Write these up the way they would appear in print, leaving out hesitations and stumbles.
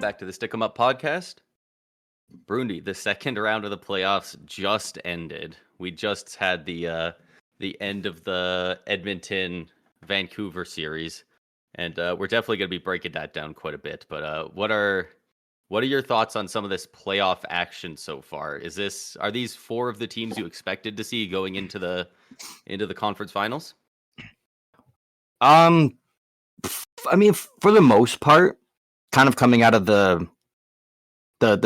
back to the Stick 'em Up podcast. Brundy, the second round of the playoffs just ended. We just had the end of the Edmonton Vancouver series, and we're definitely going to be breaking that down quite a bit. But what are your thoughts on some of this playoff action so far? Are these four of the teams you expected to see going into the conference finals? I mean, for the most part, kind of coming out of the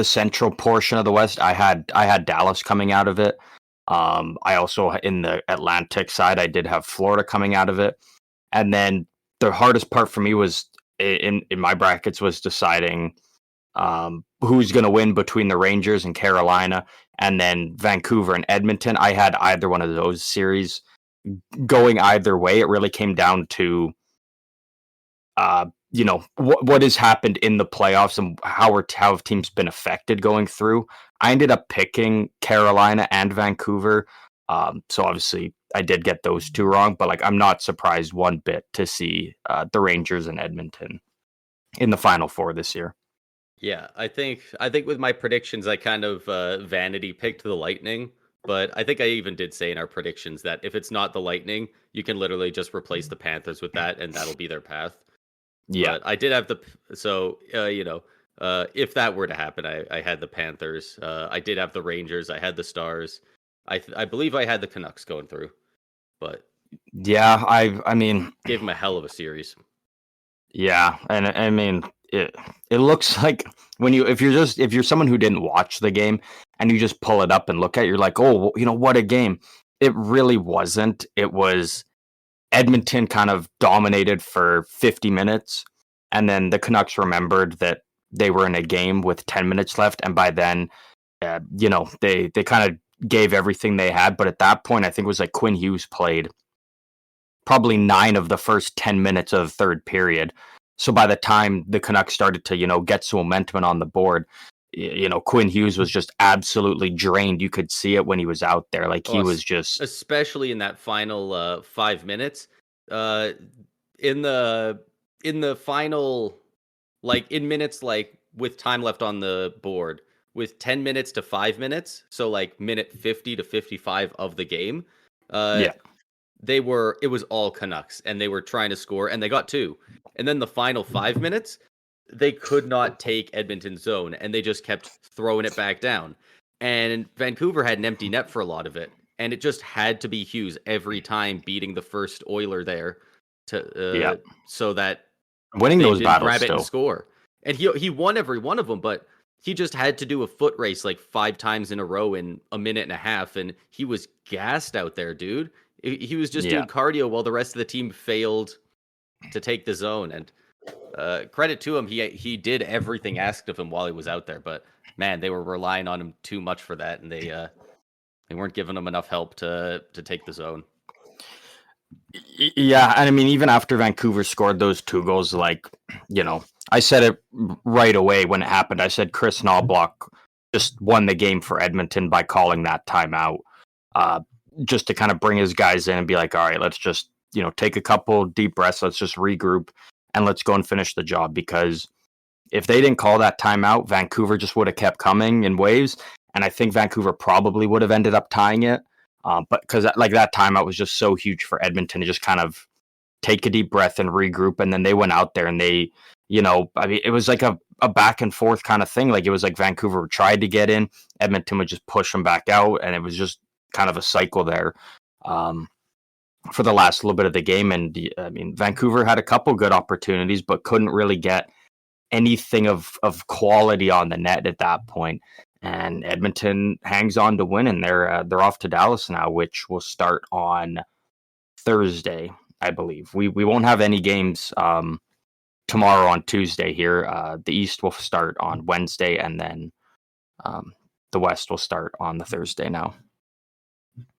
central portion of the West, I had Dallas coming out of it. I also, in the Atlantic side, I did have Florida coming out of it. And then the hardest part for me was in my brackets was deciding who's going to win between the Rangers and Carolina, and then Vancouver and Edmonton. I had either one of those series going either way. It really came down to what has happened in the playoffs and how have teams been affected going through. I ended up picking Carolina and Vancouver. So obviously I did get those two wrong, but I'm not surprised one bit to see the Rangers and Edmonton in the Final Four this year. Yeah, I think with my predictions, I kind of vanity picked the Lightning, but I think I even did say in our predictions that if it's not the Lightning, you can literally just replace the Panthers with that, and that'll be their path. Yeah, but I did have if that were to happen, I had the Panthers. I did have the Rangers. I had the Stars. I believe I had the Canucks going through, but yeah, I mean, gave them a hell of a series. Yeah, and I mean, it looks like if you're someone who didn't watch the game and you just pull it up and look at it, you're like, oh, what a game. It really wasn't. It was Edmonton kind of dominated for 50 minutes, and then the Canucks remembered that they were in a game with 10 minutes left, and by then, they kind of gave everything they had. But at that point, I think it was Quinn Hughes played probably 9 of the first 10 minutes of the third period. So by the time the Canucks started to, get some momentum on the board, Quinn Hughes was just absolutely drained. You could see it when he was out there. He was just... Especially in that final 5 minutes. In the final, in minutes, with time left on the board, with 10 minutes to 5 minutes, so minute 50 to 55 of the game, it was all Canucks, and they were trying to score, and they got 2. And then the final 5 minutes, they could not take Edmonton's zone, and they just kept throwing it back down. And Vancouver had an empty net for a lot of it, and it just had to be Hughes every time beating the first Oiler there so that winning those battles grab still. It and score. And he won every one of them, but he just had to do a foot race 5 times in a row in a minute and a half, and he was gassed out there, dude. He was just doing cardio while the rest of the team failed to take the zone. And credit to him, he did everything asked of him while he was out there. But man, they were relying on him too much for that, and they weren't giving him enough help to take the zone. Yeah, and I mean, even after Vancouver scored those 2 goals, I said it right away when it happened. I said Chris Knoblauch just won the game for Edmonton by calling that timeout. Just to kind of bring his guys in and be like, all right, let's just, take a couple deep breaths. Let's just regroup and let's go and finish the job. Because if they didn't call that timeout, Vancouver just would have kept coming in waves. And I think Vancouver probably would have ended up tying it. But because that timeout was just so huge for Edmonton to just kind of take a deep breath and regroup. And then they went out there and they, it was a back and forth kind of thing. It was Vancouver tried to get in, Edmonton would just push them back out. And it was just kind of a cycle there for the last little bit of the game. And I mean, Vancouver had a couple good opportunities, but couldn't really get anything of quality on the net at that point. And Edmonton hangs on to win, and they're off to Dallas now, which will start on Thursday, I believe. We won't have any games tomorrow on Tuesday here. The East will start on Wednesday, and then the West will start on the Thursday now.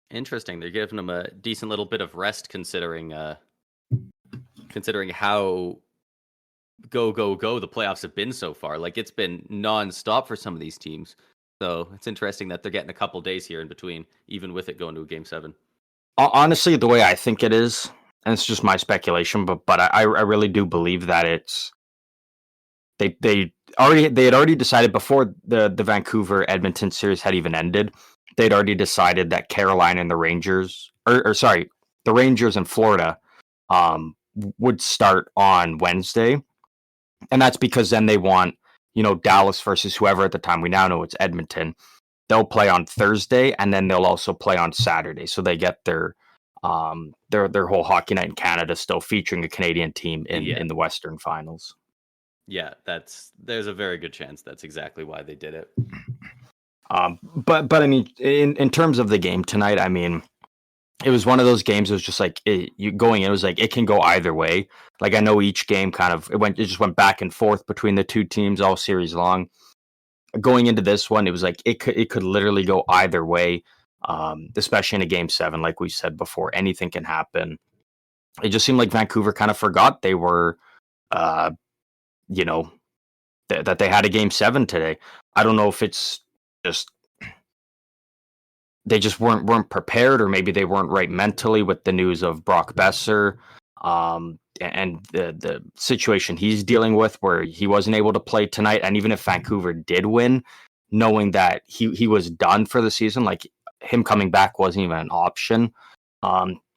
Interesting. They're giving them a decent little bit of rest, considering how go the playoffs have been so far. It's been nonstop for some of these teams. So it's interesting that they're getting a couple days here in between, even with it going to a Game 7. Honestly, the way I think it is, and it's just my speculation, but I really do believe that they they had already decided before the Vancouver Edmonton series had even ended. They'd already decided that Carolina and the Rangers, or sorry, the Rangers and Florida, would start on Wednesday, and that's because then they want, Dallas versus whoever at the time. We now know it's Edmonton. They'll play on Thursday, and then they'll also play on Saturday, so they get their whole hockey night in Canada still featuring a Canadian team in the Western Finals. Yeah, there's a very good chance that's exactly why they did it. But I mean, in terms of the game tonight, I mean, it was one of those games. It was just like you going in. It was like it can go either way. Like I know each game it just went back and forth between the two teams all series long. Going into this one, it was like it could literally go either way. Especially in a game 7, like we said before, anything can happen. It just seemed like Vancouver kind of forgot they were, that they had a game 7 today. I don't know if it's just they just weren't prepared, or maybe they weren't right mentally with the news of Brock Besser, and the situation he's dealing with, where he wasn't able to play tonight. And even if Vancouver did win, knowing that he was done for the season, like him coming back wasn't even an option.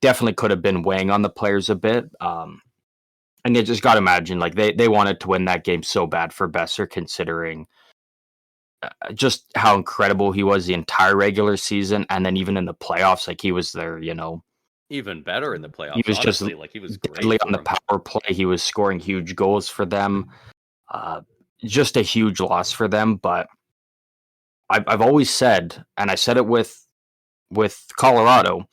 Definitely could have been weighing on the players a bit. And you just got to imagine, like they wanted to win that game so bad for Besser, considering just how incredible he was the entire regular season, and then even in the playoffs, like he was there, even better in the playoffs. He was honestly. just like he was deadly great on the power play. He was scoring huge goals for them. Just a huge loss for them. But I've always said, and I said it with Colorado,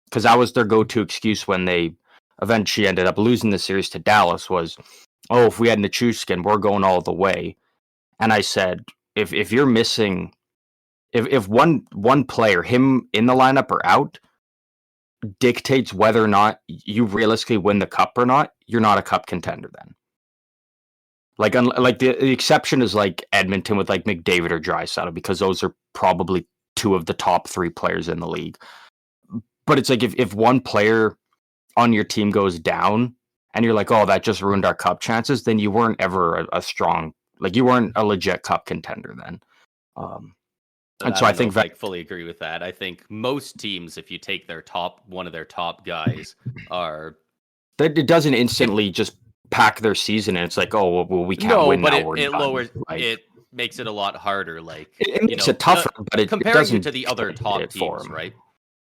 because that was their go-to excuse when they eventually ended up losing the series to Dallas, was, oh, if we had Nichushkin, we're going all the way. And I said, if you're missing, if one player, him in the lineup or out, dictates whether or not you realistically win the cup or not, you're not a cup contender then. Like the exception is like Edmonton with like McDavid or Draisaitl, because those are probably 2 of the top 3 players in the league. But it's like if one player on your team goes down and you're like, oh, that just ruined our cup chances, then you weren't ever a strong, like you weren't a legit cup contender then. And so I think I fully agree with that. I think most teams, if you take one of their top guys, are that it doesn't instantly just pack their season, and it's like, oh, well, we can't win. But now, it lowers, it makes it a lot harder. Like it makes it tougher, but it comparing it to the other top teams, right?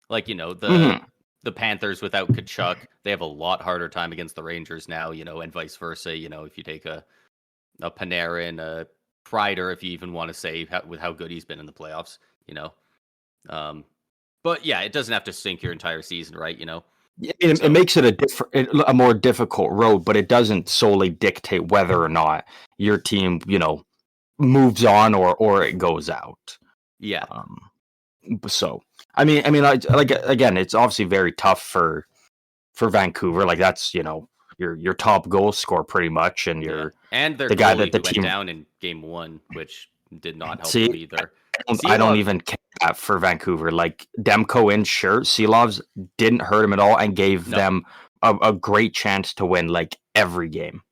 Like the Panthers without Tkachuk, they have a lot harder time against the Rangers now, and vice versa. If you take a Panarin, a Kreider, if you even want to say with how good he's been in the playoffs, but yeah, it doesn't have to sink your entire season, right? It makes it a more difficult road, but it doesn't solely dictate whether or not your team, moves on or it goes out. Yeah. So I mean, like again, it's obviously very tough for Vancouver. Like that's your top goal scorer pretty much, and and the guy that the team went down in game 1, which did not help them either. I don't even care that for Vancouver. Like Demko in, sure, Seelovs didn't hurt him at all and gave them a great chance to win like every game.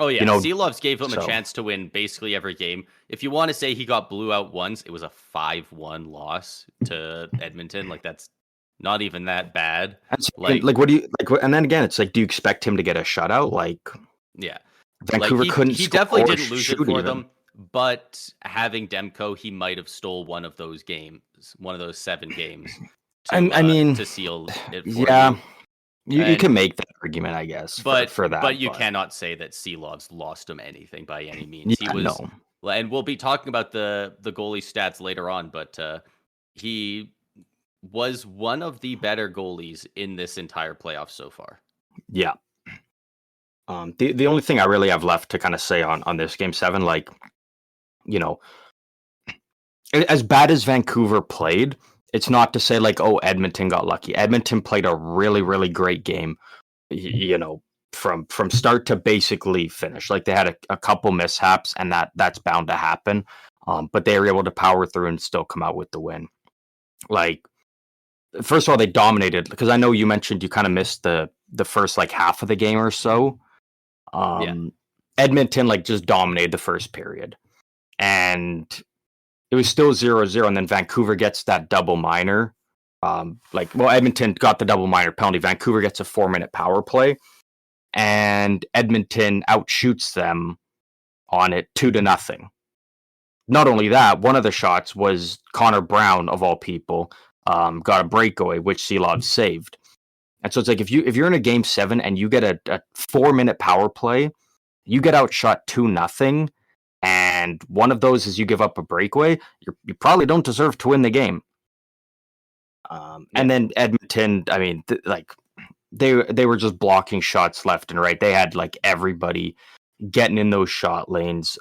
Oh yeah, Seelovs gave him a chance to win basically every game. If you want to say he got blew out once, it was a 5-1 loss to Edmonton. Like that's not even that bad. Like what do you like? And then again, it's like, do you expect him to get a shutout? Like, yeah, Vancouver couldn't. He definitely didn't lose it for them. But having Demko, he might have stole one of those games, one of those 7 games. To seal it. For you can make that argument, I guess. But for that, but you cannot say that Seelovs lost him anything by any means. Yeah, he was, and we'll be talking about the goalie stats later on. But he was one of the better goalies in this entire playoff so far. Yeah. The only thing I really have left to kind of say on this game 7, like, as bad as Vancouver played, it's not to say like, oh, Edmonton got lucky. Edmonton played a really, really great game, from start to basically finish. Like they had a couple mishaps, and that's bound to happen. But they were able to power through and still come out with the win. Like, first of all, they dominated, because I know you mentioned you kind of missed the first like half of the game or so. Edmonton like just dominated the first period, and it was still 0-0, and then Vancouver gets that double minor. Edmonton got the double minor penalty. Vancouver gets a 4-minute power play, and Edmonton outshoots them on it 2-0. Not only that, one of the shots was Connor Brown, of all people, got a breakaway, which Seelov saved. And so it's like if you're in a game 7 and you get a 4-minute power play, you get outshot 2-0, and one of those is you give up a breakaway, you probably don't deserve to win the game. And then Edmonton, I mean, they were just blocking shots left and right. They had like everybody getting in those shot lanes.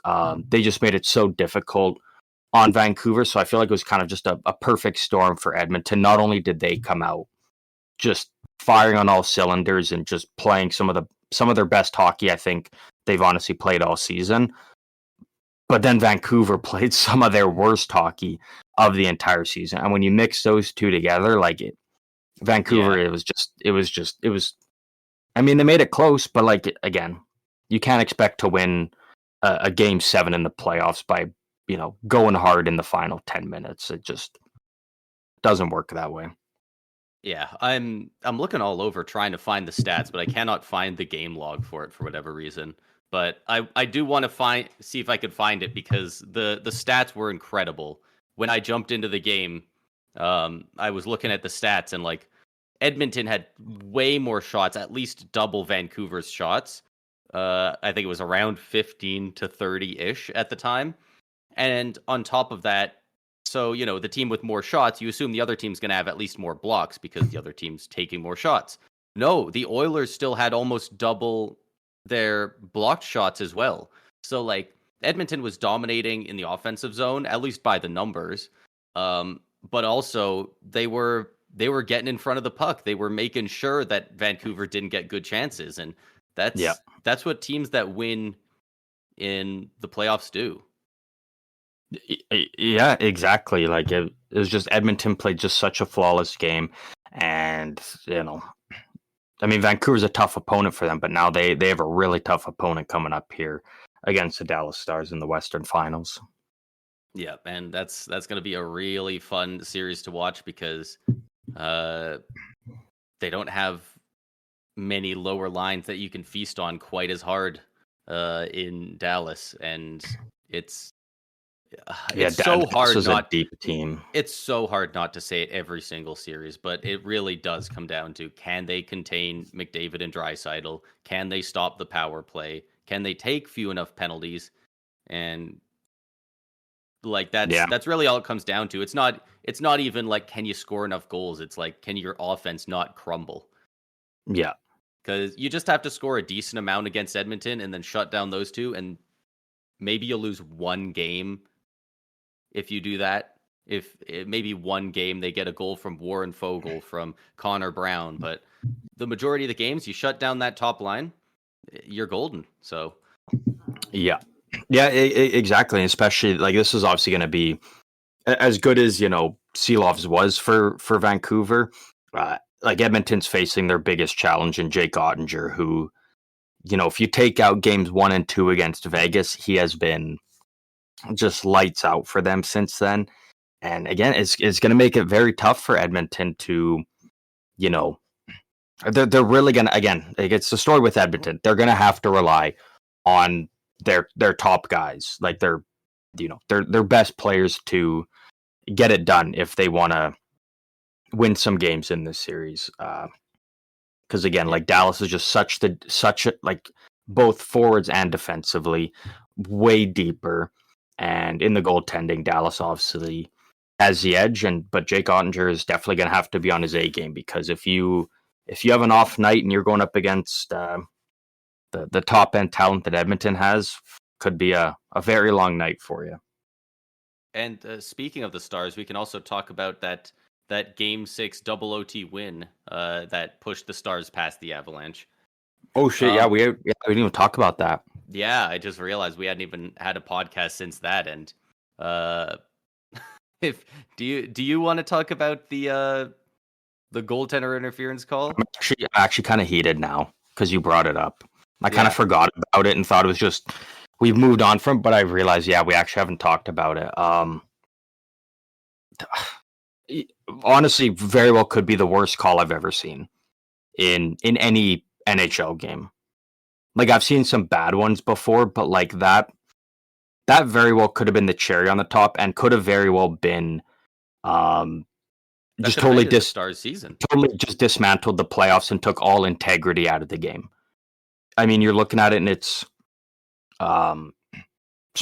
They just made it so difficult on Vancouver. So I feel like it was kind of just a perfect storm for Edmonton. Not only did they come out just firing on all cylinders and just playing some of their best hockey I think they've honestly played all season, but then Vancouver played some of their worst hockey of the entire season. And when you mix those two together, Vancouver, it was. I mean, they made it close, but again, you can't expect to win a game 7 in the playoffs by going hard in the final 10 minutes. It just doesn't work that way. Yeah, I'm looking all over trying to find the stats, but I cannot find the game log for it for whatever reason. But I do want to see if I could find it, because the stats were incredible. When I jumped into the game, I was looking at the stats, and Edmonton had way more shots, at least double Vancouver's shots. I think it was around 15 to 30-ish at the time. And on top of that, so, the team with more shots, you assume the other team's going to have at least more blocks because the other team's taking more shots. No, the Oilers still had almost double their blocked shots as well. So, Edmonton was dominating in the offensive zone, at least by the numbers. But also, they were getting in front of the puck. They were making sure that Vancouver didn't get good chances. And that's what teams that win in the playoffs do. Yeah, exactly. It was just Edmonton played just such a flawless game, and I mean, Vancouver's a tough opponent for them, but now they have a really tough opponent coming up here against the Dallas Stars in the Western Finals. Yeah, and that's going to be a really fun series to watch, because they don't have many lower lines that you can feast on quite as hard in Dallas, and it's so hard. This is a deep team. It's so hard not to say it every single series, but it really does come down to, can they contain McDavid and Draisaitl? Can they stop the power play? Can they take few enough penalties? And that's really all it comes down to. It's not even can you score enough goals? It's can your offense not crumble? Yeah. Because you just have to score a decent amount against Edmonton and then shut down those two, and maybe you'll lose one game if you do that. If maybe one game they get a goal from Warren Fogle, from Connor Brown, but the majority of the games you shut down that top line, you're golden. So yeah, exactly. Especially this is obviously going to be as good as Seelov's was for Vancouver. Edmonton's facing their biggest challenge in Jake Ottinger, who if you take out games 1 and 2 against Vegas, he has been just lights out for them since then. And again, it's going to make it very tough for Edmonton to, they're really going to, again, it's the story with Edmonton. They're going to have to rely on their top guys, their best players to get it done if they want to win some games in this series. Because again, Dallas is just such a both forwards and defensively way deeper, and in the goaltending, Dallas obviously has the edge. But Jake Ottinger is definitely going to have to be on his A game, because if you have an off night and you're going up against the top end talent that Edmonton has, could be a very long night for you. And speaking of the Stars, we can also talk about that Game 6 double OT win that pushed the Stars past the Avalanche. Oh shit! Yeah, we didn't even talk about that. Yeah, I just realized we hadn't even had a podcast since that. And do you want to talk about the goaltender interference call? I'm actually kind of heated now because you brought it up. I kind of forgot about it and thought it was just we've moved on from, but I realized, we actually haven't talked about it. Honestly, very well could be the worst call I've ever seen in any NHL game. Like, I've seen some bad ones before, but like that very well could have been the cherry on the top and could have very well been just totally Stars season. Totally just dismantled the playoffs and took all integrity out of the game. I mean, you're looking at it and it's so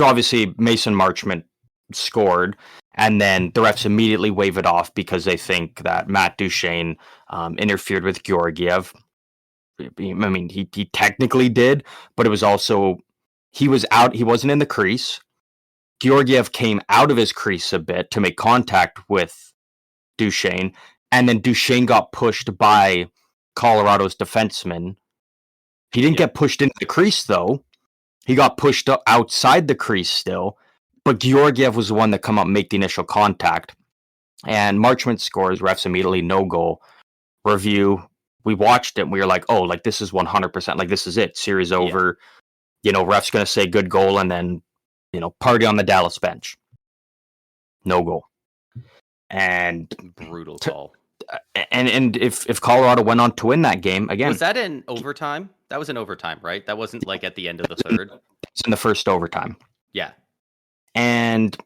obviously Mason Marchment scored, and then the refs immediately wave it off because they think that Matt Duchene interfered with Georgiev. I mean, he technically did, but it was also he was out. He wasn't in the crease. Georgiev came out of his crease a bit to make contact with Duchene, and then Duchene got pushed by Colorado's defenseman. He didn't get pushed into the crease, though. He got pushed outside the crease still, but Georgiev was the one that come up and make the initial contact. And Marchment scores, refs immediately, no goal. Review, we watched it, and we were like, oh, like this is 100%, like this is it, series over. You know, ref's going to say good goal, and then, you know, party on the Dallas bench. No goal. And brutal call. And if Colorado went on to win that game again, was that in overtime? That was in overtime, right? That wasn't like at the end of the third. It's in the first overtime. Yeah. And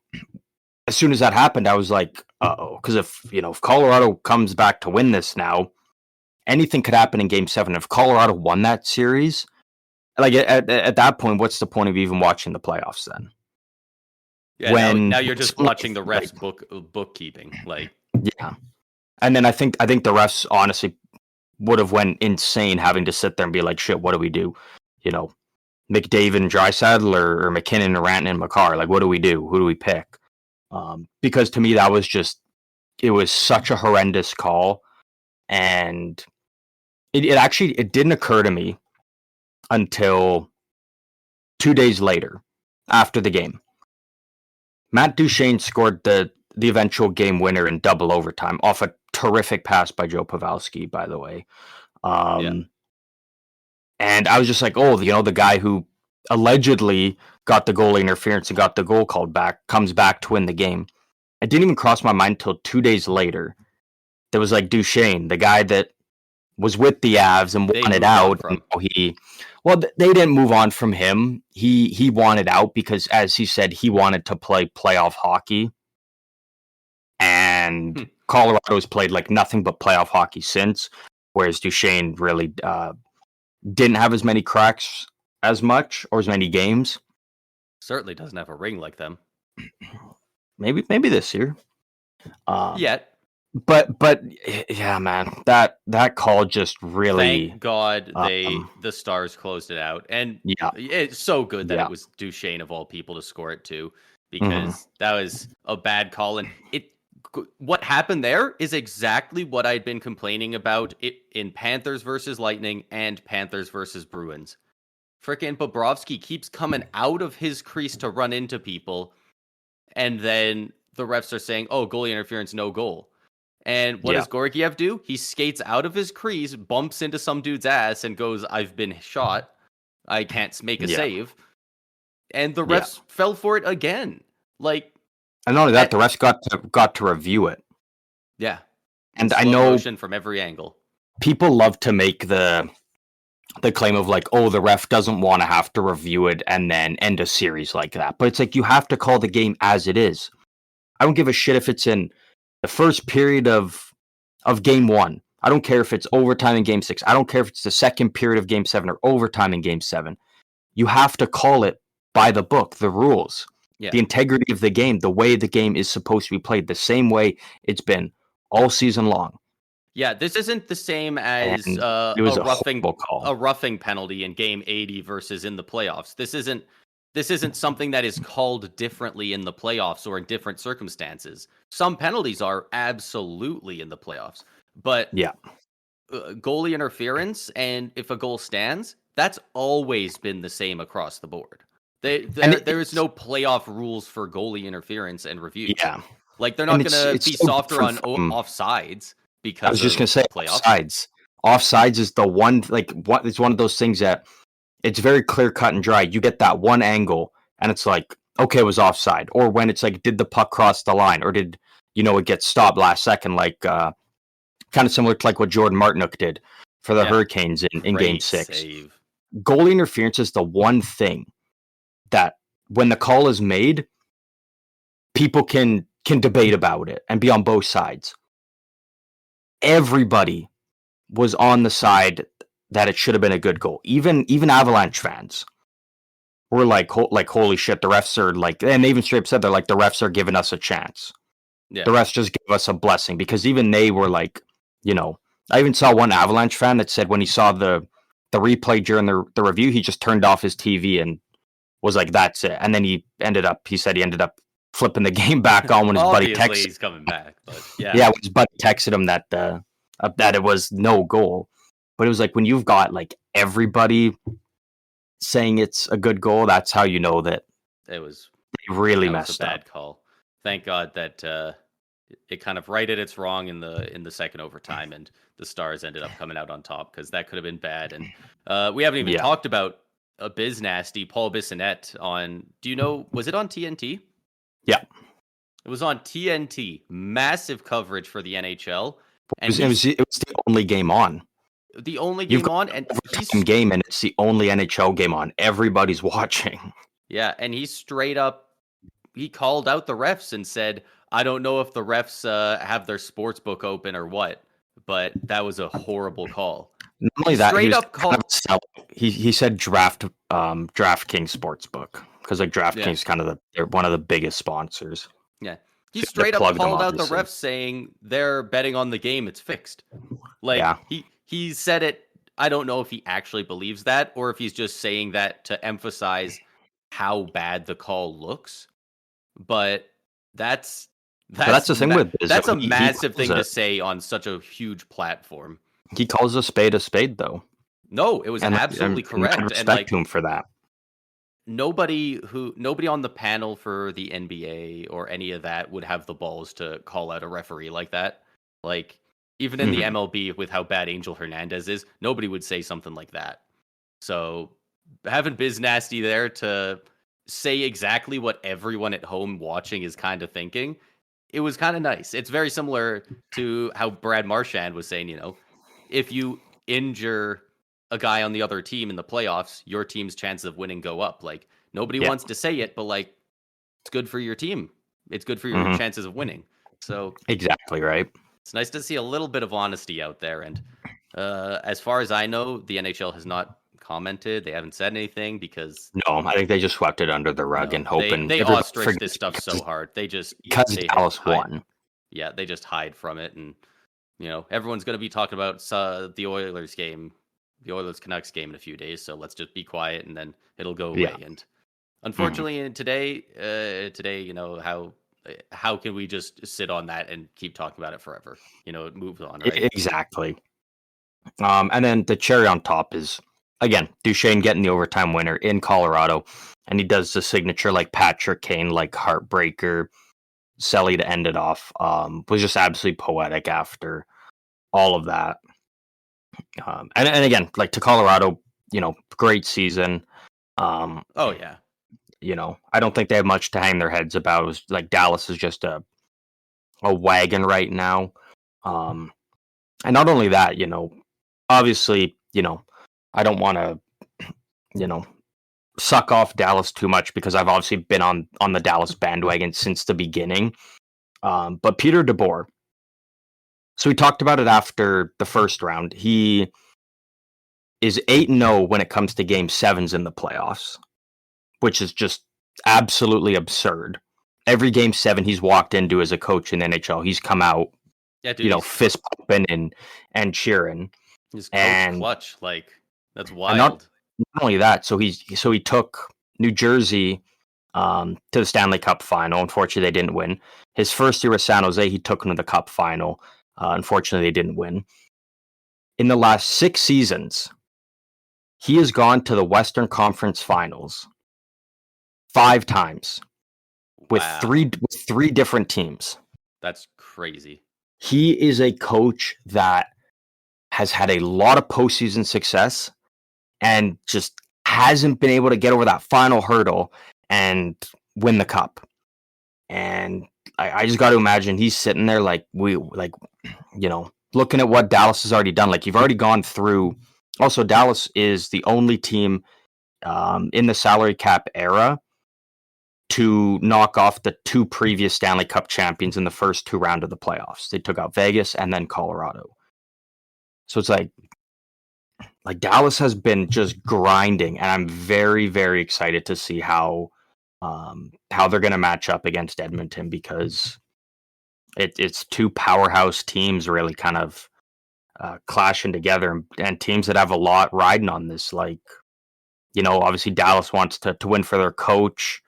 as soon as that happened, I was like, uh-oh, because if Colorado comes back to win this now, anything could happen in Game 7. If Colorado won that series, like at that point, what's the point of even watching the playoffs then? Yeah, now you're just watching the refs bookkeeping, like yeah. And then I think the refs honestly would have went insane having to sit there and be like, shit, what do we do? You know, McDavid and Draisaitl or McKinnon and Rantanen and Makar, like what do we do? Who do we pick? Because to me that was it was such a horrendous call, and it didn't occur to me until 2 days later after the game. Matt Duchene scored the eventual game winner in double overtime off a terrific pass by Joe Pavelski, by the way. And I was just like, oh, the guy who allegedly got the goalie interference and got the goal called back comes back to win the game. It didn't even cross my mind until 2 days later. There was like Duchene, the guy that was with the Avs and wanted out. They didn't move on from him. He wanted out because, as he said, he wanted to play playoff hockey. And Colorado's played like nothing but playoff hockey since, whereas Duchene really didn't have as many cracks as much or as many games. Certainly doesn't have a ring like them. Maybe this year. Yet. But yeah, man, that call just really. Thank God the Stars closed it out, and it's so good that it was Duchene of all people to score it too, because that was a bad call, and what happened there is exactly what I'd been complaining about in Panthers versus Lightning and Panthers versus Bruins. Frickin' Bobrovsky keeps coming out of his crease to run into people, and then the refs are saying, "Oh, goalie interference, no goal." And what does Georgiev do? He skates out of his crease, bumps into some dude's ass, and goes, "I've been shot. I can't make a save." And the refs fell for it again. Like, and not only that, the refs got to review it. Yeah, and I know from every angle. People love to make the claim of like, oh, the ref doesn't want to have to review it and then end a series like that. But it's like you have to call the game as it is. I don't give a shit if it's in the first period of Game 1. I don't care if it's overtime in Game 6. I don't care if it's the second period of Game 7 or overtime in Game 7. You have to call it by the book, the rules, the integrity of the game, the way the game is supposed to be played, the same way it's been all season long. Yeah, this isn't the same as a roughing penalty in Game 80 versus in the playoffs. This isn't something that is called differently in the playoffs or in different circumstances. Some penalties are absolutely in the playoffs, but goalie interference and if a goal stands, that's always been the same across the board. There is no playoff rules for goalie interference and reviews. Yeah, like they're not going to be softer on offsides because I was just going to say playoffs. Offsides is the one. Like, it's one of those things that it's very clear cut and dry. You get that one angle and it's like, okay, it was offside. Or when it's like, did the puck cross the line, or did, it get stopped last second, like kind of similar to like what Jordan Martinook did for the Hurricanes in Game 6. Save. Goalie interference is the one thing that when the call is made, people can debate about it and be on both sides. Everybody was on the side that it should have been a good goal. Even Avalanche fans were like holy shit, the refs are like, and they even straight up said, they're like, the refs are giving us a chance. Yeah. The refs just gave us a blessing, because even they were like, I even saw one Avalanche fan that said when he saw the replay during the review, he just turned off his TV and was like, that's it. And then he ended up flipping the game back on when his buddy texted. He's coming back, but yeah. Yeah, when his buddy texted him that it was no goal. But it was like, when you've got like everybody saying it's a good goal, that's how you know that it was really messed up. Bad call. Thank God that it kind of righted its wrong in the second overtime, and the Stars ended up coming out on top, because that could have been bad. And we haven't even talked about a biz nasty Paul Bissonnette on. Do you know? Was it on TNT? Yeah, it was on TNT. Massive coverage for the NHL. And it was the only game on. The only game on, and game, and it's the only NHL game on. Everybody's watching. Yeah, and he straight up called out the refs and said, "I don't know if the refs have their sports book open or what, but that was a horrible call." Not only that, straight up called. He said DraftKings Sportsbook, because like DraftKings they're one of the biggest sponsors. Yeah. He straight up called out the refs, saying they're betting on the game. It's fixed. Like, he said it. I don't know if he actually believes that, or if he's just saying that to emphasize how bad the call looks. But that's the thing with Bizzo. That's a massive thing to say on such a huge platform. He calls a spade, though. No, it was absolutely correct. And respect him for that. Nobody on the panel for the NBA or any of that would have the balls to call out a referee like that. Like, even in the MLB, with how bad Angel Hernandez is, nobody would say something like that. So having Biz Nasty there to say exactly what everyone at home watching is kind of thinking, it was kind of nice. It's very similar to how Brad Marchand was saying, if you injure a guy on the other team in the playoffs, your team's chances of winning go up. Like, nobody wants to say it, but like, it's good for your team. It's good for your chances of winning. So exactly right. It's nice to see a little bit of honesty out there. And as far as I know, the NHL has not commented. They haven't said anything, because no, I think they just swept it under the rug and hoping they ostrich this stuff so hard. They just Dallas won. Yeah, they just hide from it, and everyone's going to be talking about the Oilers game. The Oilers-Canucks game in a few days, so let's just be quiet, and then it'll go away. Yeah. And unfortunately, today, how can we just sit on that and keep talking about it forever? It moves on, right? Exactly. And then the cherry on top is, again, Duchesne getting the overtime winner in Colorado, and he does the signature like Patrick Kane, like heartbreaker, Selly to end it off. Was just absolutely poetic after all of that. And again, like, to Colorado, great season. Oh yeah. I don't think they have much to hang their heads about. It was like, Dallas is just a wagon right now. And not only that, obviously, I don't want to, suck off Dallas too much, because I've obviously been on the Dallas bandwagon since the beginning. But Peter DeBoer, so we talked about it after the first round. He is 8-0 when it comes to Game 7s in the playoffs, which is just absolutely absurd. Every Game 7 he's walked into as a coach in the NHL, he's come out, fist pumping and cheering. His coach clutch, like, that's wild. Not only that, so he took New Jersey to the Stanley Cup final. Unfortunately, they didn't win. His first year with San Jose, he took them to the Cup final. Unfortunately, they didn't win. In the last 6 seasons, he has gone to the Western Conference Finals 5 times with three different teams. That's crazy. He is a coach that has had a lot of postseason success and just hasn't been able to get over that final hurdle and win the cup. And I just got to imagine he's sitting there like looking at what Dallas has already done. Like, you've already gone through. Also, Dallas is the only team in the salary cap era to knock off the 2 previous Stanley Cup champions in the first 2 rounds of the playoffs. They took out Vegas and then Colorado. So it's like Dallas has been just grinding, and I'm very, very excited to see how they're going to match up against Edmonton, because it's 2 powerhouse teams really kind of clashing together, and teams that have a lot riding on this. Like, obviously Dallas wants to win for their coach.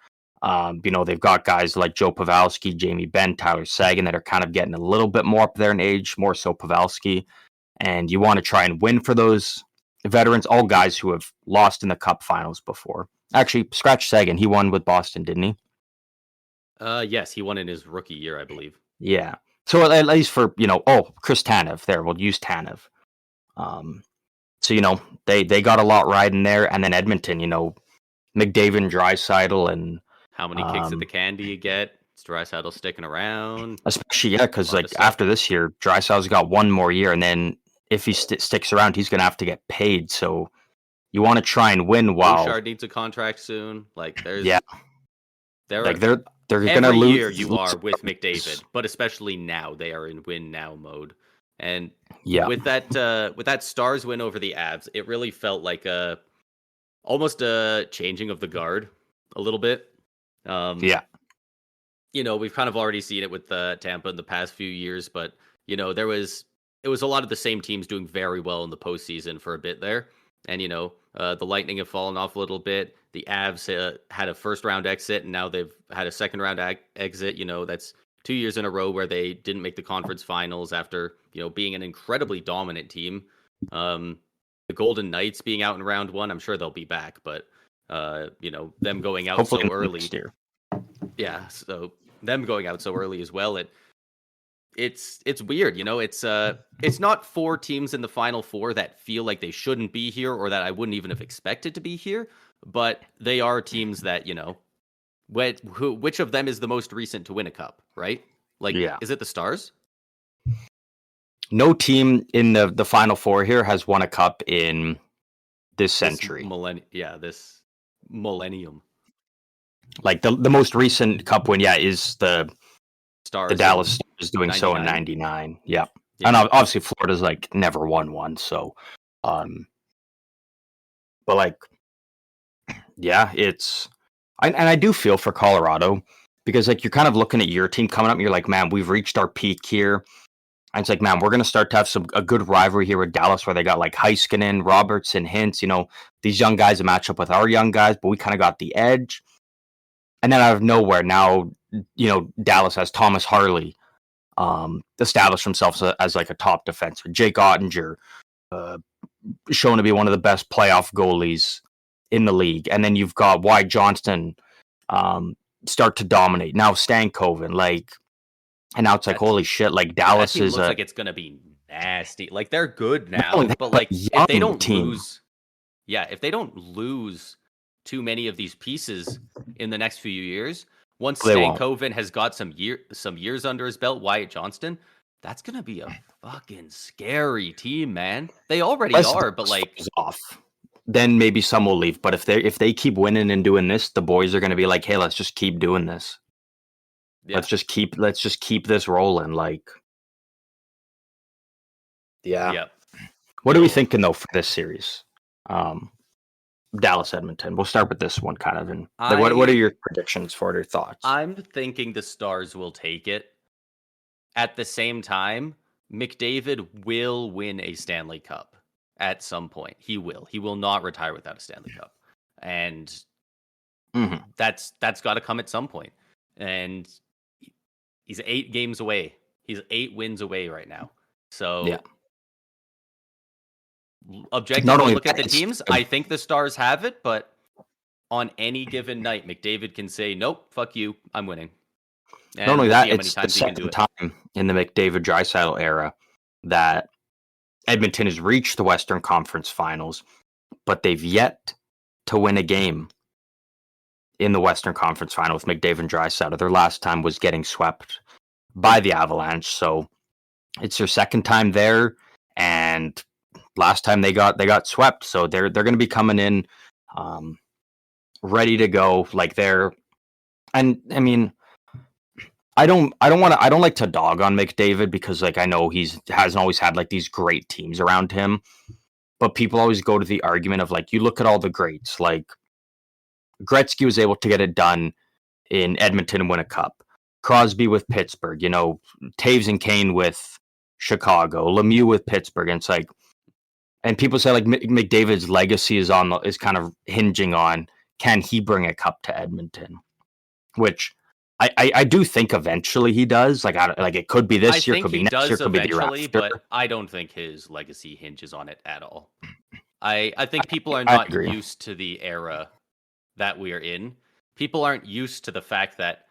They've got guys like Joe Pavelski, Jamie Benn, Tyler Seguin that are kind of getting a little bit more up there in age, more so Pavelski. And you want to try and win for those veterans, all guys who have lost in the Cup finals before. Actually, scratch Seguin. He won with Boston, didn't he? Yes, he won in his rookie year, I believe. Yeah. So at least for, Chris Tanev there. We'll use Tanev. So, they got a lot riding there. And then Edmonton, McDavid and Draisaitl, and how many kicks at the can do you get? Is Draisaitl sticking around? Especially, because after this year, Draisaitl's got 1 more year, and then if he sticks around, he's going to have to get paid. So you want to try and win while Bouchard needs a contract soon. They're going to every lose. Year you are with McDavid, but especially now they are in win now mode. And with that Stars win over the Avs, it really felt like almost a changing of the guard a little bit. We've kind of already seen it with Tampa in the past few years, but it was a lot of the same teams doing very well in the postseason for a bit there. And the Lightning have fallen off a little bit. The Avs had a first round exit, and now they've had a second round exit. That's 2 years in a row where they didn't make the conference finals after being an incredibly dominant team. The Golden Knights being out in round 1, I'm sure they'll be back, but them going out hopefully so early. Next year. Yeah, so them going out so early as well. It's weird, it's not 4 teams in the Final Four that feel like they shouldn't be here or that I wouldn't even have expected to be here, but they are teams that, which of them is the most recent to win a cup, right? Is it the Stars? No team in the Final Four here has won a cup in this century. This millennium. The most recent cup win, is the Stars. The Dallas Stars doing 99. So in 99. Yeah. And obviously Florida's never won one. So, but it's, and I do feel for Colorado, because you're kind of looking at your team coming up and you're like, man, we've reached our peak here. And it's like, man, we're going to start to have a good rivalry here with Dallas, where they got Heiskanen, Robertson, Hintz, these young guys that match up with our young guys, but we kind of got the edge. And then out of nowhere, now, Dallas has Thomas Harley established himself as a top defenseman. Jake Ottinger, shown to be one of the best playoff goalies in the league. And then you've got Wyatt Johnston start to dominate. Now Stankoven, and now it's holy shit, Dallas looks like it's going to be nasty. They're good now, but if they don't lose too many of these pieces in the next few years, once Stankoven has got some years under his belt, Wyatt Johnston, that's going to be a fucking scary team, man. They already are, but off. Then maybe some will leave, but if they keep winning and doing this, the boys are going to be hey, let's just keep doing this. Yeah. Let's just keep this rolling. What are we thinking though for this series? Dallas Edmonton. We'll start with this one kind of. And what are your predictions for it or thoughts? I'm thinking the Stars will take it. At the same time, McDavid will win a Stanley Cup at some point. He will. He will not retire without a Stanley Cup, and that's got to come at some point. And he's 8 games away. He's 8 wins away right now. So, objectively, look at the teams. I think the Stars have it, but on any given night, McDavid can say, "Nope, fuck you, I'm winning." And not only that, it's the second time in the McDavid-Draisaitl era that Edmonton has reached the Western Conference Finals, but they've yet to win a game in the Western Conference Final with McDavid and Draisaitl. Their last time was getting swept by the Avalanche, so it's their second time there, and last time they got swept, so they're going to be coming in ready to go. Like and I mean, I don't like to dog on McDavid because like I know hasn't always had like these great teams around him, but people always go to the argument of like, you look at all the greats, like Gretzky was able to get it done in Edmonton and win a cup. Crosby with Pittsburgh, Taves and Kane with Chicago, Lemieux with Pittsburgh. And it's like, and people say like McDavid's legacy is kind of hinging on, can he bring a cup to Edmonton? Which I do think eventually he does. Like it could be this year, could be next year, could be the year after. But I don't think his legacy hinges on it at all. I think people are not used to the era that we are in. People aren't used to the fact that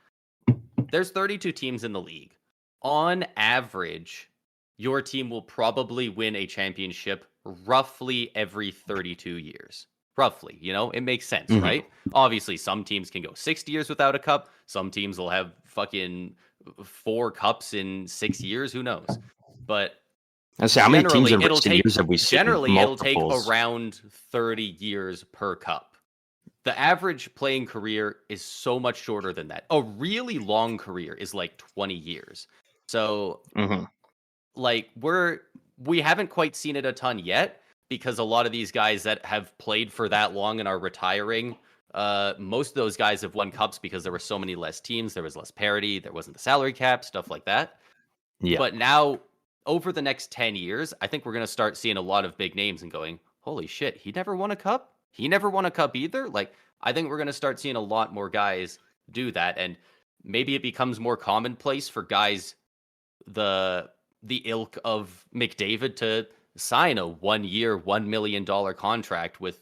there's 32 teams in the league. On average, your team will probably win a championship roughly every 32 years. Roughly, it makes sense, right? Obviously, some teams can go 60 years without a cup. Some teams will have fucking 4 cups in 6 years. Who knows? But how many teams in recent years have we seen? Generally, it'll take around 30 years per cup. The average playing career is so much shorter than that. A really long career is like 20 years. So, like, we haven't quite seen it a ton yet because a lot of these guys that have played for that long and are retiring, most of those guys have won cups because there were so many less teams. There was less parity. There wasn't the salary cap, stuff like that. Yeah. But now, over the next 10 years, I think we're going to start seeing a lot of big names and going, holy shit, he never won a cup? He never won a cup either. Like, I think we're going to start seeing a lot more guys do that. And maybe it becomes more commonplace for guys, the ilk of McDavid, to sign a 1-year, $1 million contract with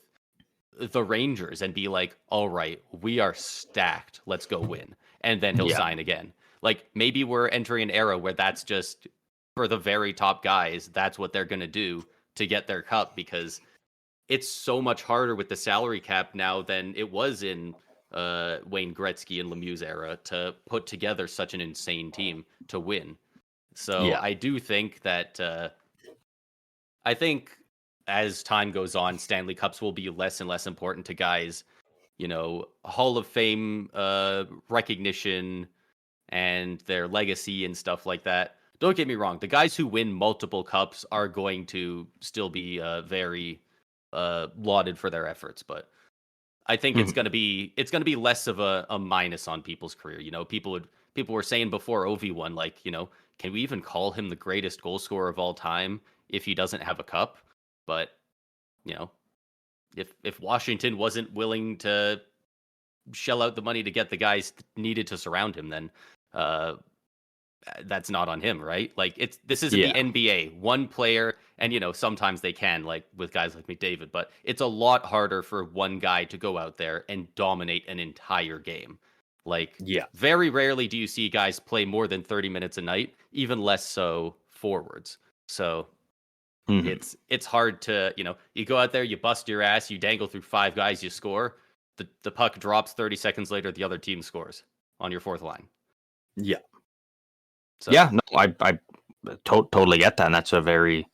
the Rangers and be like, all right, we are stacked. Let's go win. And then he'll sign again. Like, maybe we're entering an era where that's just for the very top guys. That's what they're going to do to get their cup, because it's so much harder with the salary cap now than it was in Wayne Gretzky and Lemieux's era to put together such an insane team to win. So I do think that I think as time goes on, Stanley Cups will be less and less important to guys, Hall of Fame recognition and their legacy and stuff like that. Don't get me wrong. The guys who win multiple cups are going to still be very lauded for their efforts, but I think it's going to be less of a minus on people's career. People were saying before Ovi won, like, can we even call him the greatest goal scorer of all time if he doesn't have a cup? But if Washington wasn't willing to shell out the money to get the guys needed to surround him, then that's not on him, right? Like, this isn't the NBA. One player, and sometimes they can, like with guys like McDavid, but it's a lot harder for one guy to go out there and dominate an entire game. Like, very rarely do you see guys play more than 30 minutes a night, even less so forwards. So it's hard to, you go out there, you bust your ass, you dangle through 5 guys, you score. The puck drops 30 seconds later, the other team scores on your fourth line. Yeah. So, I totally get that, and that's a very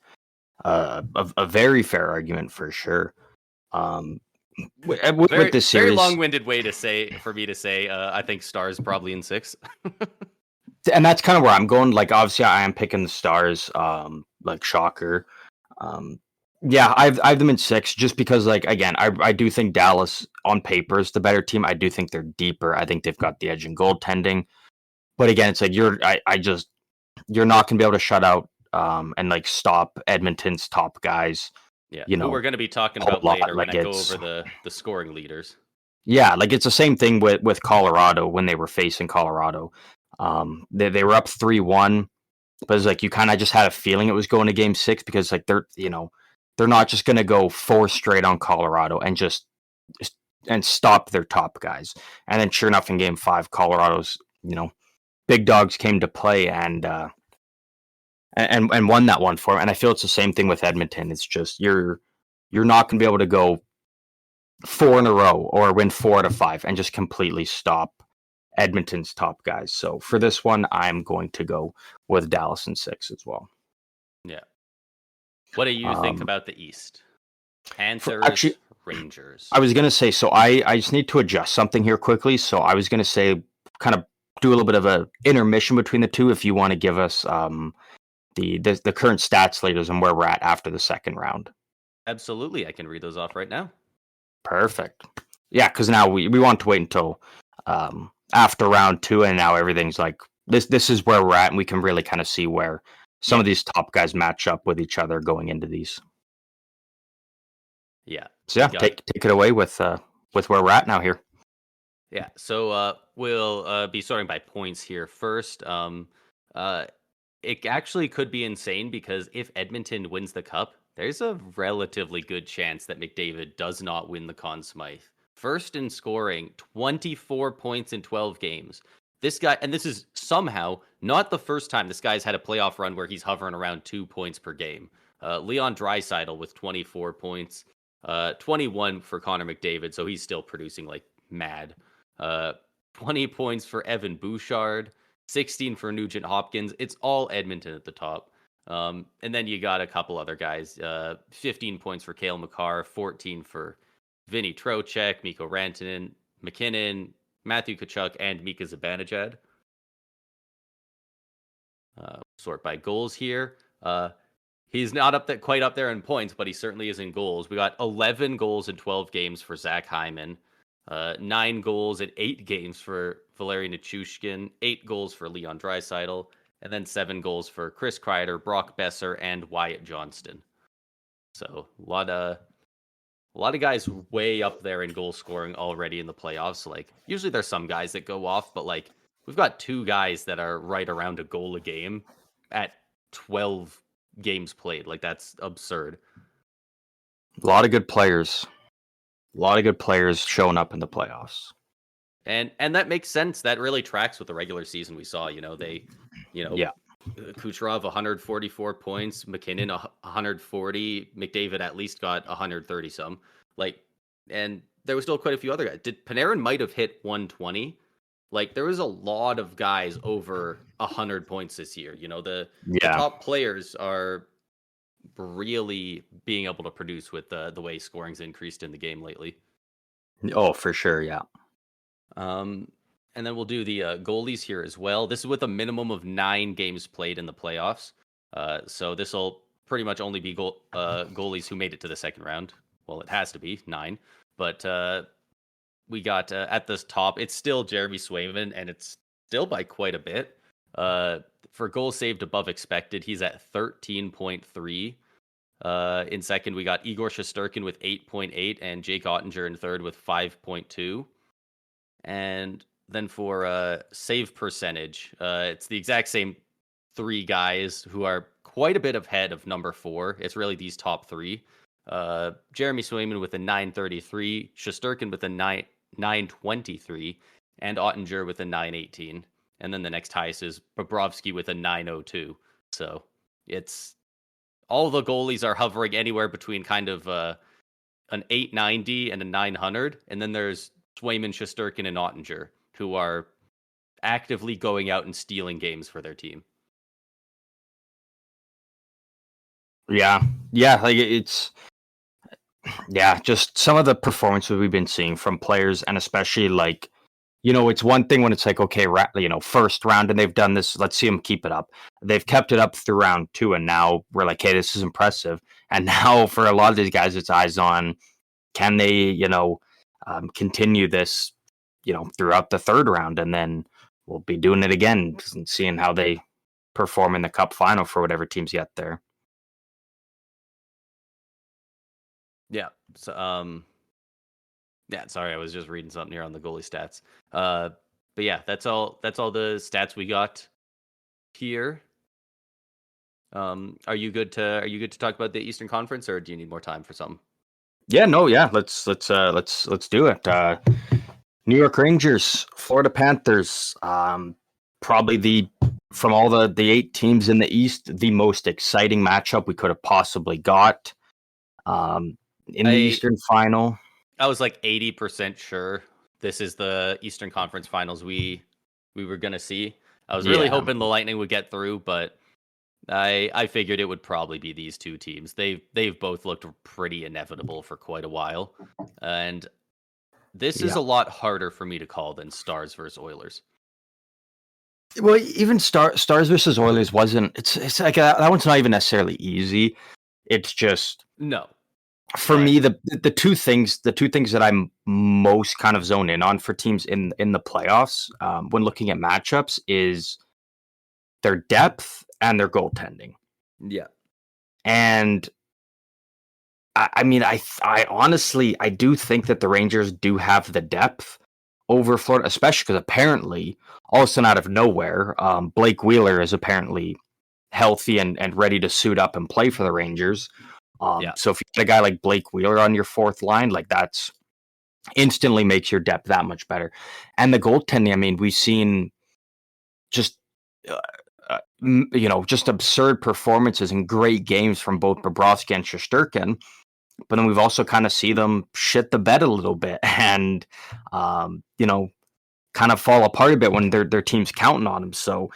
very fair argument for sure. With this series, very long-winded way for me to say I think Stars probably in 6. And that's kind of where I'm going. Like, obviously, I am picking the Stars. Like, shocker. I have them in 6 just because, like, again, I do think Dallas on paper is the better team. I do think they're deeper. I think they've got the edge in goaltending. But again, it's like you're not going to be able to shut out and like stop Edmonton's top guys. Yeah, who we're going to be talking about later when I go over the scoring leaders. Yeah, like it's the same thing with Colorado when they were facing Colorado. They were up 3-1, but it's like you kind of just had a feeling it was going to Game 6 because like they're not just going to go 4 straight on Colorado and just stop their top guys. And then sure enough, in Game 5, Colorado's big dogs came to play and won that one for him. And I feel it's the same thing with Edmonton. It's just you're not going to be able to go 4 in a row or win 4 out of 5 and just completely stop Edmonton's top guys. So for this one, I'm going to go with Dallas in 6 as well. Yeah. What do you think about the East? Panthers, actually, Rangers. I was going to say, so I just need to adjust something here quickly. So I was going to say, kind of do a little bit of a intermission between the two if you want to give us the current stats leaders and where we're at after the second round. Absolutely. I can read those off right now. Perfect. Yeah, because now we want to wait until after round 2, and now everything's like this is where we're at, and we can really kind of see where some of these top guys match up with each other going into these. Yeah. So yeah, take it away with where we're at now here. Yeah. So we'll be starting by points here first. It actually could be insane because if Edmonton wins the cup, there's a relatively good chance that McDavid does not win the Conn Smythe. First in scoring, 24 points in 12 games. This guy, and this is somehow not the first time this guy's had a playoff run where he's hovering around 2 points per game. Leon Draisaitl with 24 points, 21 for Connor McDavid, so he's still producing like mad. 20 points for Evan Bouchard, 16 for Nugent Hopkins. It's all Edmonton at the top. And then you got a couple other guys. 15 points for Cale Makar, 14 for Vinny Trocheck, Mikko Rantanen, McKinnon, Matthew Tkachuk, and Mika Zibanejad. Sort by goals here. He's not quite up there in points, but he certainly is in goals. We got 11 goals in 12 games for Zach Hyman, 9 goals in 8 games for Valeri Nichushkin, 8 goals for Leon Draisaitl, and then 7 goals for Chris Kreider, Brock Besser, and Wyatt Johnston. So a lot of guys way up there in goal scoring already in the playoffs. Like usually there's some guys that go off, but like we've got 2 guys that are right around a goal a game at 12 games played. Like that's absurd. A lot of good players. A lot of good players showing up in the playoffs. And that makes sense. That really tracks with the regular season we saw. Kucherov 144 points, McKinnon 140, McDavid at least got 130 some. Like, and there was still quite a few other guys. Panarin might have hit 120. Like, there was a lot of guys over 100 points this year. The top players are really being able to produce with the way scoring's increased in the game lately. Oh, for sure, yeah. And then we'll do the goalies here as well. This is with a minimum of 9 games played in the playoffs. So this will pretty much only be goalies who made it to the second round. Well, it has to be 9. But we got at the top, it's still Jeremy Swayman, and it's still by quite a bit. For goals saved above expected, he's at 13.3. In second, we got Igor Shesterkin with 8.8 and Jake Ottinger in third with 5.2. And then for save percentage, it's the exact same 3 guys who are quite a bit ahead of number 4. It's really these top 3. Jeremy Swayman with a 933, Shesterkin with a 923, and Ottinger with a 918. And then the next highest is Bobrovsky with a 902. So it's all the goalies are hovering anywhere between kind of an 890 and a 900. And then there's Swayman, Shesterkin, and Ottinger, who are actively going out and stealing games for their team. Yeah, like just some of the performances we've been seeing from players, and especially like, it's one thing when it's like, okay, first round and they've done this, let's see them keep it up. They've kept it up through round 2, and now we're like, hey, this is impressive. And now for a lot of these guys, it's eyes on, can they, continue this, throughout the third round, and then we'll be doing it again and seeing how they perform in the cup final for whatever teams get there. Yeah. So, sorry, I was just reading something here on the goalie stats. But yeah, that's all the stats we got here. Are you good to talk about the Eastern Conference, or do you need more time for something? Yeah, no, yeah. Let's do it. New York Rangers, Florida Panthers. Probably from all the 8 teams in the East, the most exciting matchup we could have possibly got. In the Eastern Final. I was like 80% sure this is the Eastern Conference Finals we were gonna see. I was really Yeah. hoping the Lightning would get through, but I figured it would probably be these two teams. They've both looked pretty inevitable for quite a while, and this is Yeah. a lot harder for me to call than Stars versus Oilers. Well, even Stars versus Oilers wasn't. It's like that one's not even necessarily easy. It's just No, for but me the two things that I'm most kind of zone in on for teams in the playoffs when looking at matchups is their depth and their goaltending. yeah, And I mean, I honestly I do think that the Rangers do have the depth over Florida, especially because apparently, all of a sudden out of nowhere, Blake Wheeler is apparently healthy and ready to suit up and play for the Rangers. yeah. So if you get a guy like Blake Wheeler on your fourth line, like that's instantly makes your depth that much better. And the goaltending, I mean, we've seen just uh, just absurd performances and great games from both Bobrovsky and Shesterkin. But then we've also kind of see them shit the bed a little bit and kind of fall apart a bit when their team's counting on them. So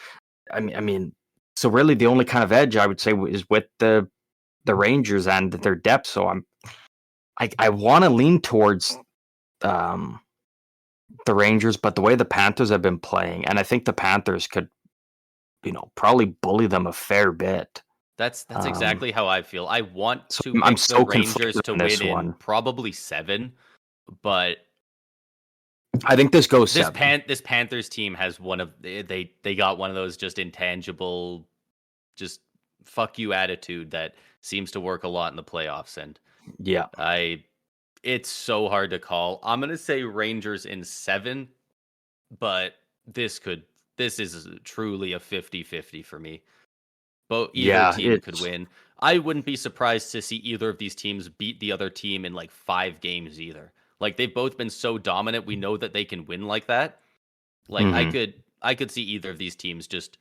so really the only kind of edge I would say is with the Rangers and their depth. So I want to lean towards um, the Rangers, but the way the Panthers have been playing, and I think the Panthers could probably bully them a fair bit. That's exactly how I feel. I want So to I'm pick the so Rangers conflicted to on this win in one. probably 7, but I think this goes 7. this Panthers team has one of they got one of those just intangible, just fuck you attitude that seems to work a lot in the playoffs, and Yeah. it's so hard to call. I'm gonna say Rangers in 7, but this is truly a 50-50 for me. Either Yeah, team could it's win. I wouldn't be surprised to see either of these teams beat the other team in like 5 games either. Like they've both been so dominant, we know that they can win like that. Like mhm. I could see either of these teams just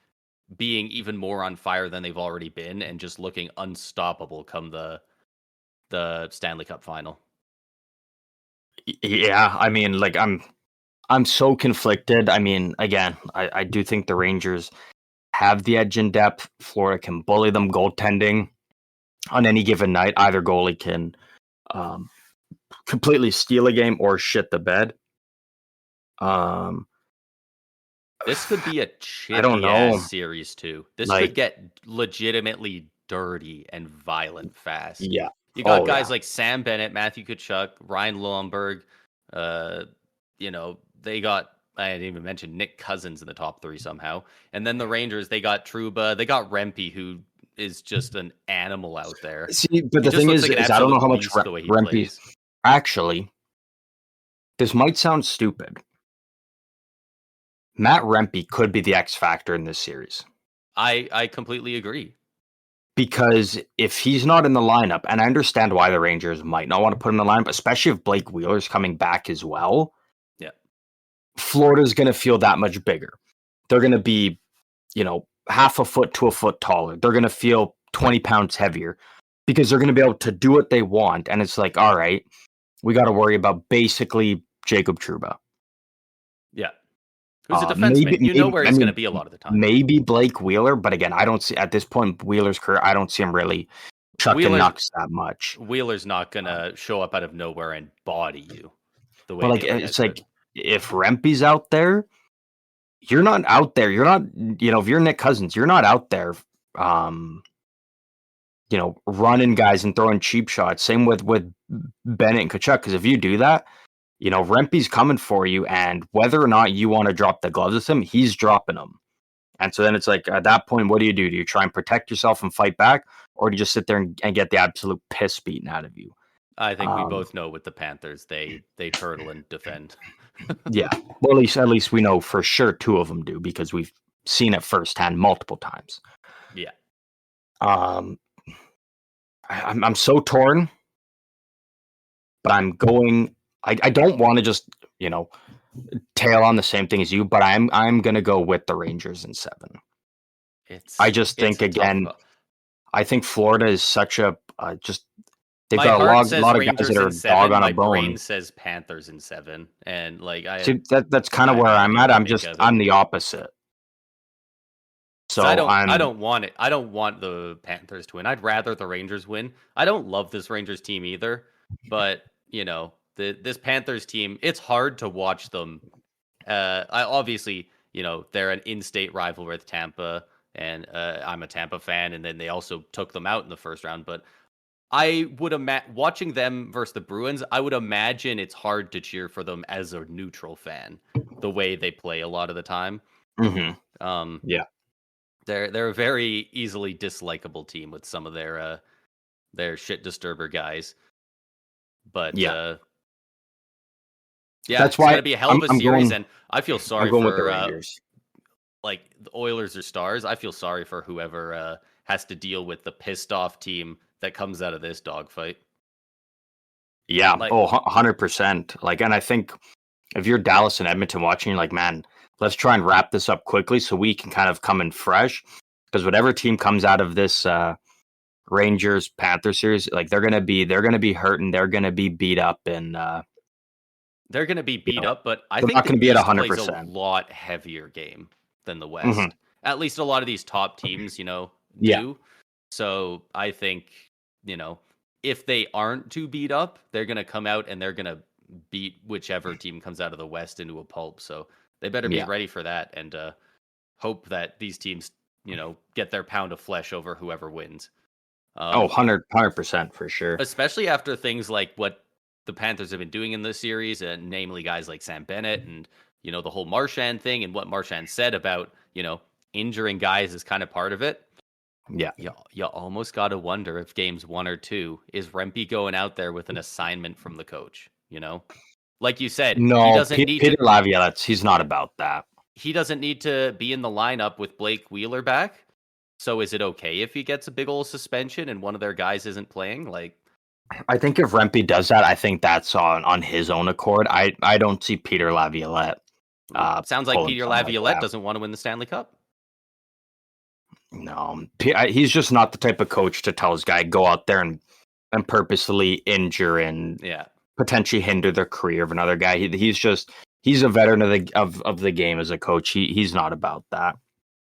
being even more on fire than they've already been and just looking unstoppable come the Stanley Cup final. Yeah, I mean, like I'm so conflicted. I mean, again, I do think the Rangers have the edge in depth. Florida can bully them goaltending on any given night. Either goalie can um, completely steal a game or shit the bed. Um, This could be a I don't chippy ass know. series too. This could Like, get legitimately dirty and violent fast. yeah. You got Oh, guys yeah. like Sam Bennett, Matthew Tkachuk, Ryan Lomberg. They got I didn't even mention Nick Cousins in the top 3 somehow. And then the Rangers, they got Trouba, they got Rempe, who is just an animal out there. See, but He the just thing looks like an is I don't know absolute how much beast the way he Rempe. plays. Actually, this might sound stupid. Matt Rempe could be the X factor in this series. I completely agree. Because if he's not in the lineup, and I understand why the Rangers might not want to put him in the lineup, especially if Blake Wheeler's coming back as well, Yeah. Florida's going to feel that much bigger. They're going to be, half a foot to a foot taller. They're going to feel 20 pounds heavier because they're going to be able to do what they want. And it's like, all right, we got to worry about basically Jacob Trouba. Yeah. Who's a defenseman? You know where he's going to be a lot of the time. Maybe Blake Wheeler, but again, I don't see at this point Wheeler's career. I don't see him really chucking knucks that much. Wheeler's not going to show up out of nowhere and body you the way. But like it's like if Rempe's out there, you're not out there. You're not. If you're Nick Cousins, you're not out there. Running guys and throwing cheap shots. Same with Bennett and Tkachuk. Because if you do that, Rempe's coming for you, and whether or not you want to drop the gloves with him, he's dropping them. And so then it's like, at that point, what do? Do you try and protect yourself and fight back, or do you just sit there and get the absolute piss beaten out of you? I think we both know with the Panthers, they turtle and defend. Yeah. Well, at least we know for sure 2 of them do because we've seen it firsthand multiple times. Yeah. I'm so torn, but I'm going. I don't want to just tail on the same thing as you, but I'm gonna go with the Rangers in 7. I just think again, I think Florida is such a just They've My got heart a says lot of guys that Rangers are in a dog 7. on a My brain bone. says Panthers in 7. And like See, that's kind I of have where no I'm idea at. what to make of it. I'm the opposite. 'Cause I So don't I I'm don't want it. I don't want the Panthers to win. I'd rather the Rangers win. I don't love this Rangers team either, but this Panthers team, it's hard to watch them. I obviously, they're an in-state rival with Tampa, and I'm a Tampa fan, and then they also took them out in the first round. But I would imagine watching them versus the Bruins, I would imagine it's hard to cheer for them as a neutral fan, the way they play a lot of the time. mhm. Um, Yeah. they're a very easily dislikable team with some of their shit disturber guys. But Yeah. yeah, That's it's gonna why be a hell of a I'm series, going and I feel I'm sorry going with the for Rangers. like the Oilers or Stars. I feel sorry for whoever has to deal with the pissed off team that comes out of this dogfight. Yeah. Like, Oh, 100%. Like, and I think if you're Dallas and Edmonton watching, you're like, man, let's try and wrap this up quickly so we can kind of come in fresh. Because whatever team comes out of this Rangers Panther series, like they're gonna be hurting, they're gonna be beat up, and they're going to be beat up, but I they're think not the gonna be at East plays a 100%. lot heavier game than the Hmm. West. At least a lot of these top teams, Yeah. do. So I think, if they aren't too beat up, they're going to come out and they're going to beat whichever team comes out of the West into a pulp. So they better be Yeah. ready for that and hope that these teams, get their pound of flesh over whoever wins. Oh, 100% for sure. Especially after things like what the Panthers have been doing in this series, and namely guys like Sam Bennett and the whole Marchand thing and what Marchand said about injuring guys is kind of part of it. Yeah. You almost got to wonder if games 1 or 2 is Rempe going out there with an assignment from the coach. Like you said, he No, doesn't need Peter to. Laviolette, he's not about that. He doesn't need to be in the lineup with Blake Wheeler back. So is it okay if he gets a big old suspension and one of their guys isn't playing? Like, I think if Rempe does that, I think that's on his own accord. I don't see Peter Laviolette sounds like pulling Peter something like Laviolette that. doesn't want to win the Stanley Cup. No, he's just not the type of coach to tell his guy go out there and purposely injure and Yeah. potentially hinder the career of another guy. He's a veteran of the game as a coach. He's not about that.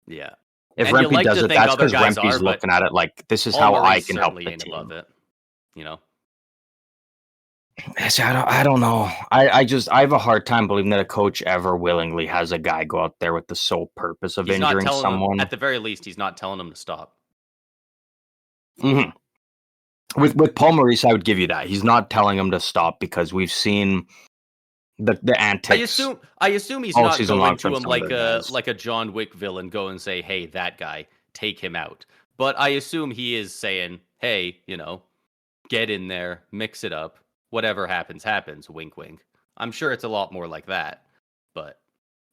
Yeah. If And you Rempe like does to it, think that's other because guys Rempe's are, but looking at it like this is Paul how I Maurice can help certainly the ain't team. above it. See, I don't know. I have a hard time believing that a coach ever willingly has a guy go out there with the sole purpose of He's not injuring telling them, someone. at the very least, he's not telling them to stop. Hmm. With Paul Maurice, I would give you that. He's not telling him to stop because we've seen the antics I assume he's all not season long going to from him some of like their a guys. like a John Wick villain, go and say, "Hey, that guy, take him out." But I assume he is saying, "Hey, get in there, mix it up. Whatever happens, happens." Wink, wink. I'm sure it's a lot more like that, but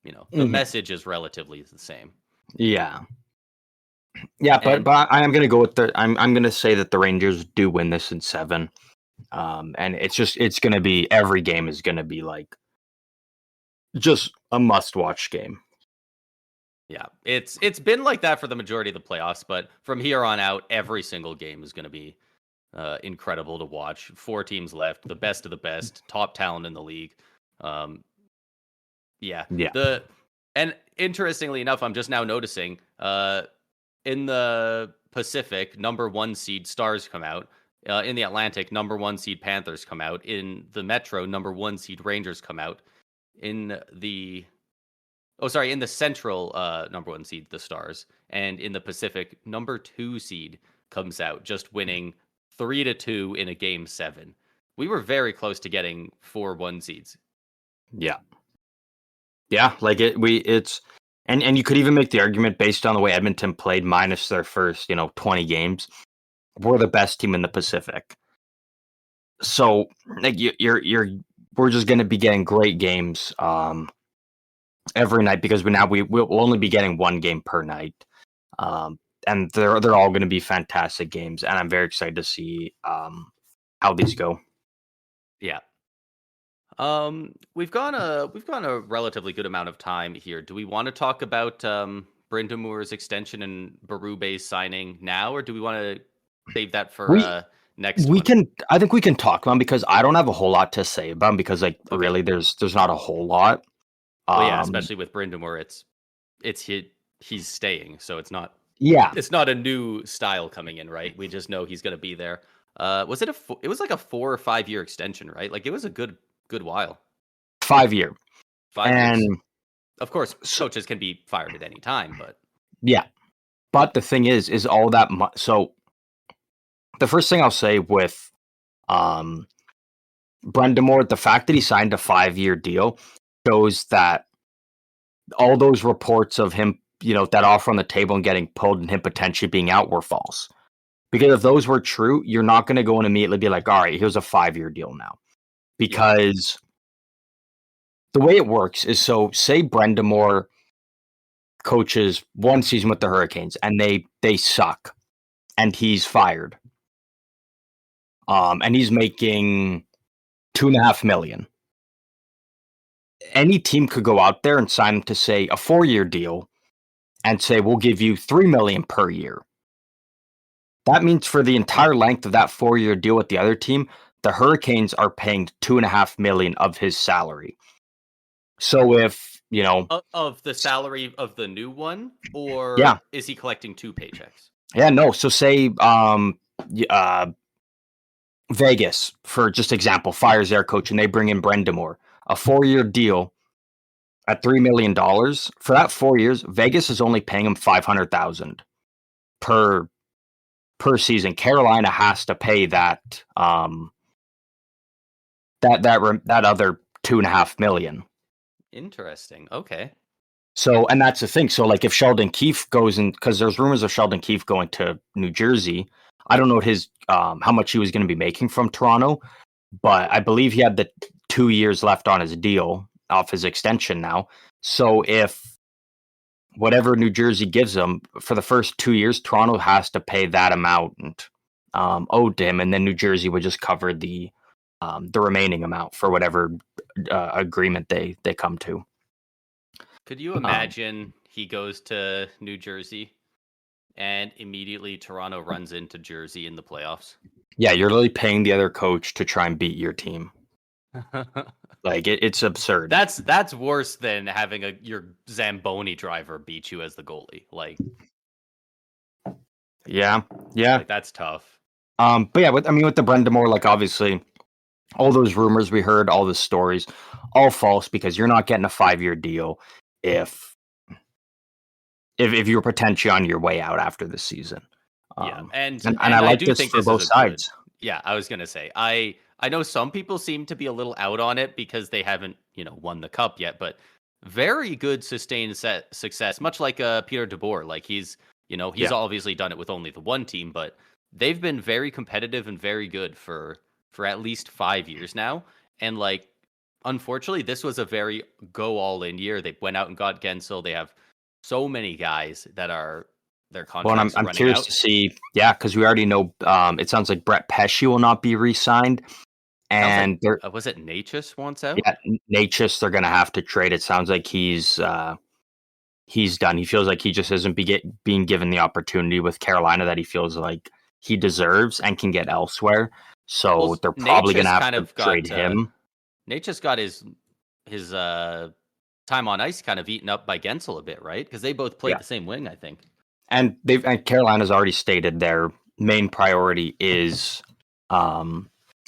the Mhm. message is relatively the same. Yeah. Yeah, but And I am gonna go with I'm gonna say that the Rangers do win this in 7. And it's gonna be every game is gonna be like just a must watch game. yeah, it's been like that for the majority of the playoffs, but from here on out, every single game is going to be incredible to watch. 4 teams left, the best of the best, top talent in the league. Um, yeah, Yeah. and interestingly enough, I'm just now noticing in the Pacific, number 1 seed Stars come out. In the Atlantic, number 1 seed Panthers come out. In the Metro, number 1 seed Rangers come out. In the in the Central, number 1 seed, the Stars, and in the Pacific, number 2 seed comes out, just winning 3-2 in a game 7. We were very close to getting 4 1 seeds. Yeah. Yeah, like it's and you could even make the argument based on the way Edmonton played minus their first, 20 games. We're the best team in the Pacific. So, like we're just going to be getting great games every night because we'll only be getting 1 game per night. And they're all going to be fantastic games, and I'm very excited to see how these go. Yeah. We've gone a relatively good amount of time here. Do we want to talk about Brind'Amour's extension and Berube's signing now, or do we want to save that for We next We one. can. I think we can talk about him because I don't have a whole lot to say about him because, like, Okay. really, there's not a whole lot. Well, yeah, Um, especially with Brindamore, he's staying, so it's not yeah, a new style coming in, right? We just know he's going to be there. Was it it was like a 4 or 5 year extension, right? Like it was a good while. 5 year, 5 years. and Of course, so, coaches can be fired at any time, but yeah. But the thing is all that. So the first thing I'll say with um Brendamore, the fact that he signed a 5 year deal shows that all those reports of him, that offer on the table and getting pulled and him potentially being out were false. Because if those were true, you're not going to go and immediately be like, all right, here's a 5 year deal now. yeah. Because the way it works is, so say Brendamore coaches one season with the Hurricanes and they suck and he's fired. And he's making 2.5 million. Any team could go out there and sign him to, say, a 4 year deal and say, we'll give you 3 million per year. That means for the entire length of that 4 year deal with the other team, the Hurricanes are paying 2.5 million of his salary. So if, Of the salary of the new one, or yeah, is he collecting 2 paychecks? yeah, no. So say, Vegas, for just example, fires their coach and they bring in Brendamore, a 4 year deal at $3 million. For that 4 years, Vegas is only paying him 500,000 per season. Carolina has to pay that that other 2.5 million. Interesting. Okay. So, and that's the thing. So, like, if Sheldon Keefe goes in, because there's rumors of Sheldon Keefe going to New Jersey, I don't know what his how much he was going to be making from Toronto, but I believe he had the 2 years left on his deal off his extension now. So, if whatever New Jersey gives him for the first 2 years, Toronto has to pay that amount owed to him, and then New Jersey would just cover the remaining amount for whatever agreement they come to. Could you imagine he goes to New Jersey and immediately Toronto runs into Jersey in the playoffs? Yeah, you're literally paying the other coach to try and beat your team. Like it's absurd. That's worse than having your Zamboni driver beat you as the goalie. Like, yeah. like that's tough. But yeah, with the Brendamore, like obviously, all those rumors we heard, all the stories, all false because you're not getting a 5 year deal if you're potentially on your way out after the season. Yeah, and I like do this think for this both is sides. Yeah, I was gonna say I know some people seem to be a little out on it because they haven't won the cup yet, but very good sustained success, much like Peter DeBoer. Like he's obviously done it with only the one team, but they've been very competitive and very good for at least 5 years now. And like, unfortunately, this was a very go all in year. They went out and got Gensel. They have so many guys that are their Well, and contracts I'm running curious out. to see, yeah, because we already know. It sounds like Brett Pesce will not be re-signed, Sounds and like was it Natchez wants out? yeah, Natchez they're going to have to trade. It sounds like he's done. He feels like he just isn't being given the opportunity with Carolina that he feels like he deserves and can get elsewhere. So Well, they're probably going to Natchez have kind to of trade got him. Natchez got his time on ice kind of eaten up by Gensel a bit, right? Because they both played Yeah, the same wing, I think. and Carolina's already stated their main priority is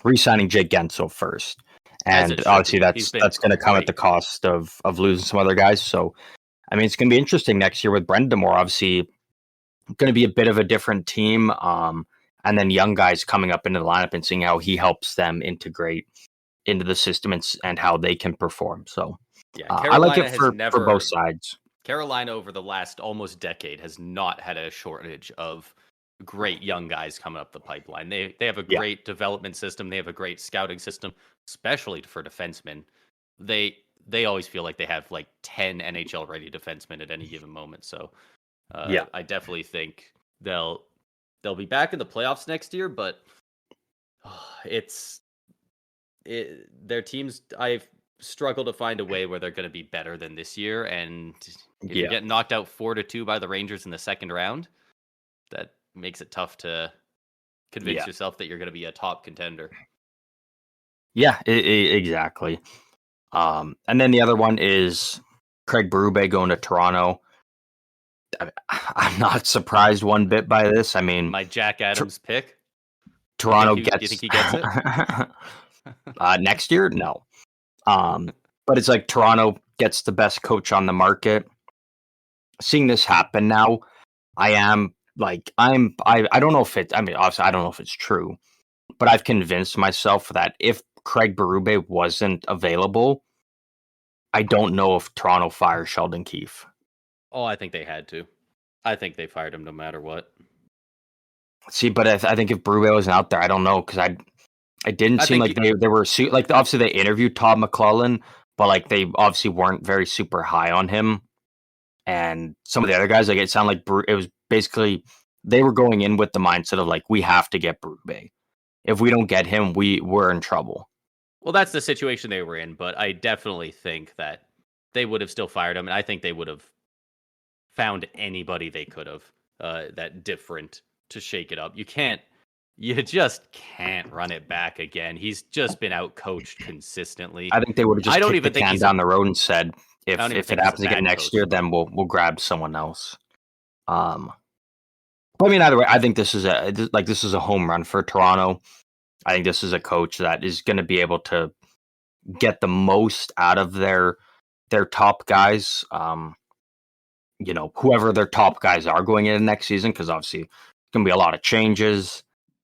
re-signing Jake Gensel first. As it And should obviously be. He's been that's going to come at the great. cost of losing some other guys. So it's going to be interesting next year with Brendamore. Obviously, going to be a bit of a different team. And then young guys coming up into the lineup and seeing how he helps them integrate into the system and how they can perform. So Yeah, I like it Carolina has for both never sides. Carolina over the last almost decade has not had a shortage of great young guys coming up the pipeline. They have a Yeah. great development system. They have a great scouting system, especially for defensemen. They always feel like they have like 10 NHL ready defensemen at any given moment. So Yeah. I definitely think they'll be back in the playoffs next year, but their teams. I've struggled to find a way where they're going to be better than this year. And if you're getting knocked out 4-2 by the Rangers in the second round, that makes it tough to convince yourself that you're going to be a top contender. Yeah, exactly. And then the other one is Craig Berube going to Toronto. I'm not surprised one bit by this. I mean, My Jack Adams pick. Toronto Do you think he gets it? Next year? No. But it's like Toronto gets the best coach on the market. Seeing this happen now, I don't know if it, I mean, obviously I don't know if it's true, but I've convinced myself that if Craig Berube wasn't available, I don't know if Toronto fires Sheldon Keefe. Oh, I think they had to. I think they fired him no matter what. See, but I think if Berube wasn't out there, I don't know, because it didn't seem like they were like, obviously they interviewed Todd McClellan, but like they obviously weren't very super high on him. And some of the other guys, like it sounded like it was basically they were going in with the mindset of like, we have to get Berube. If we don't get him, we're in trouble. Well, that's the situation they were in, but I definitely think that they would have still fired him, and I think they would have found anybody they could have that different to shake it up. You just can't run it back again. He's just been out-coached consistently. I think they would have just kicked the can down the road and said, if it happens again next year, then we'll grab someone else. I mean, either way, I think this is a home run for Toronto. I think this is a coach that is going to be able to get the most out of their top guys. Whoever their top guys are going into next season, because obviously it's going to be a lot of changes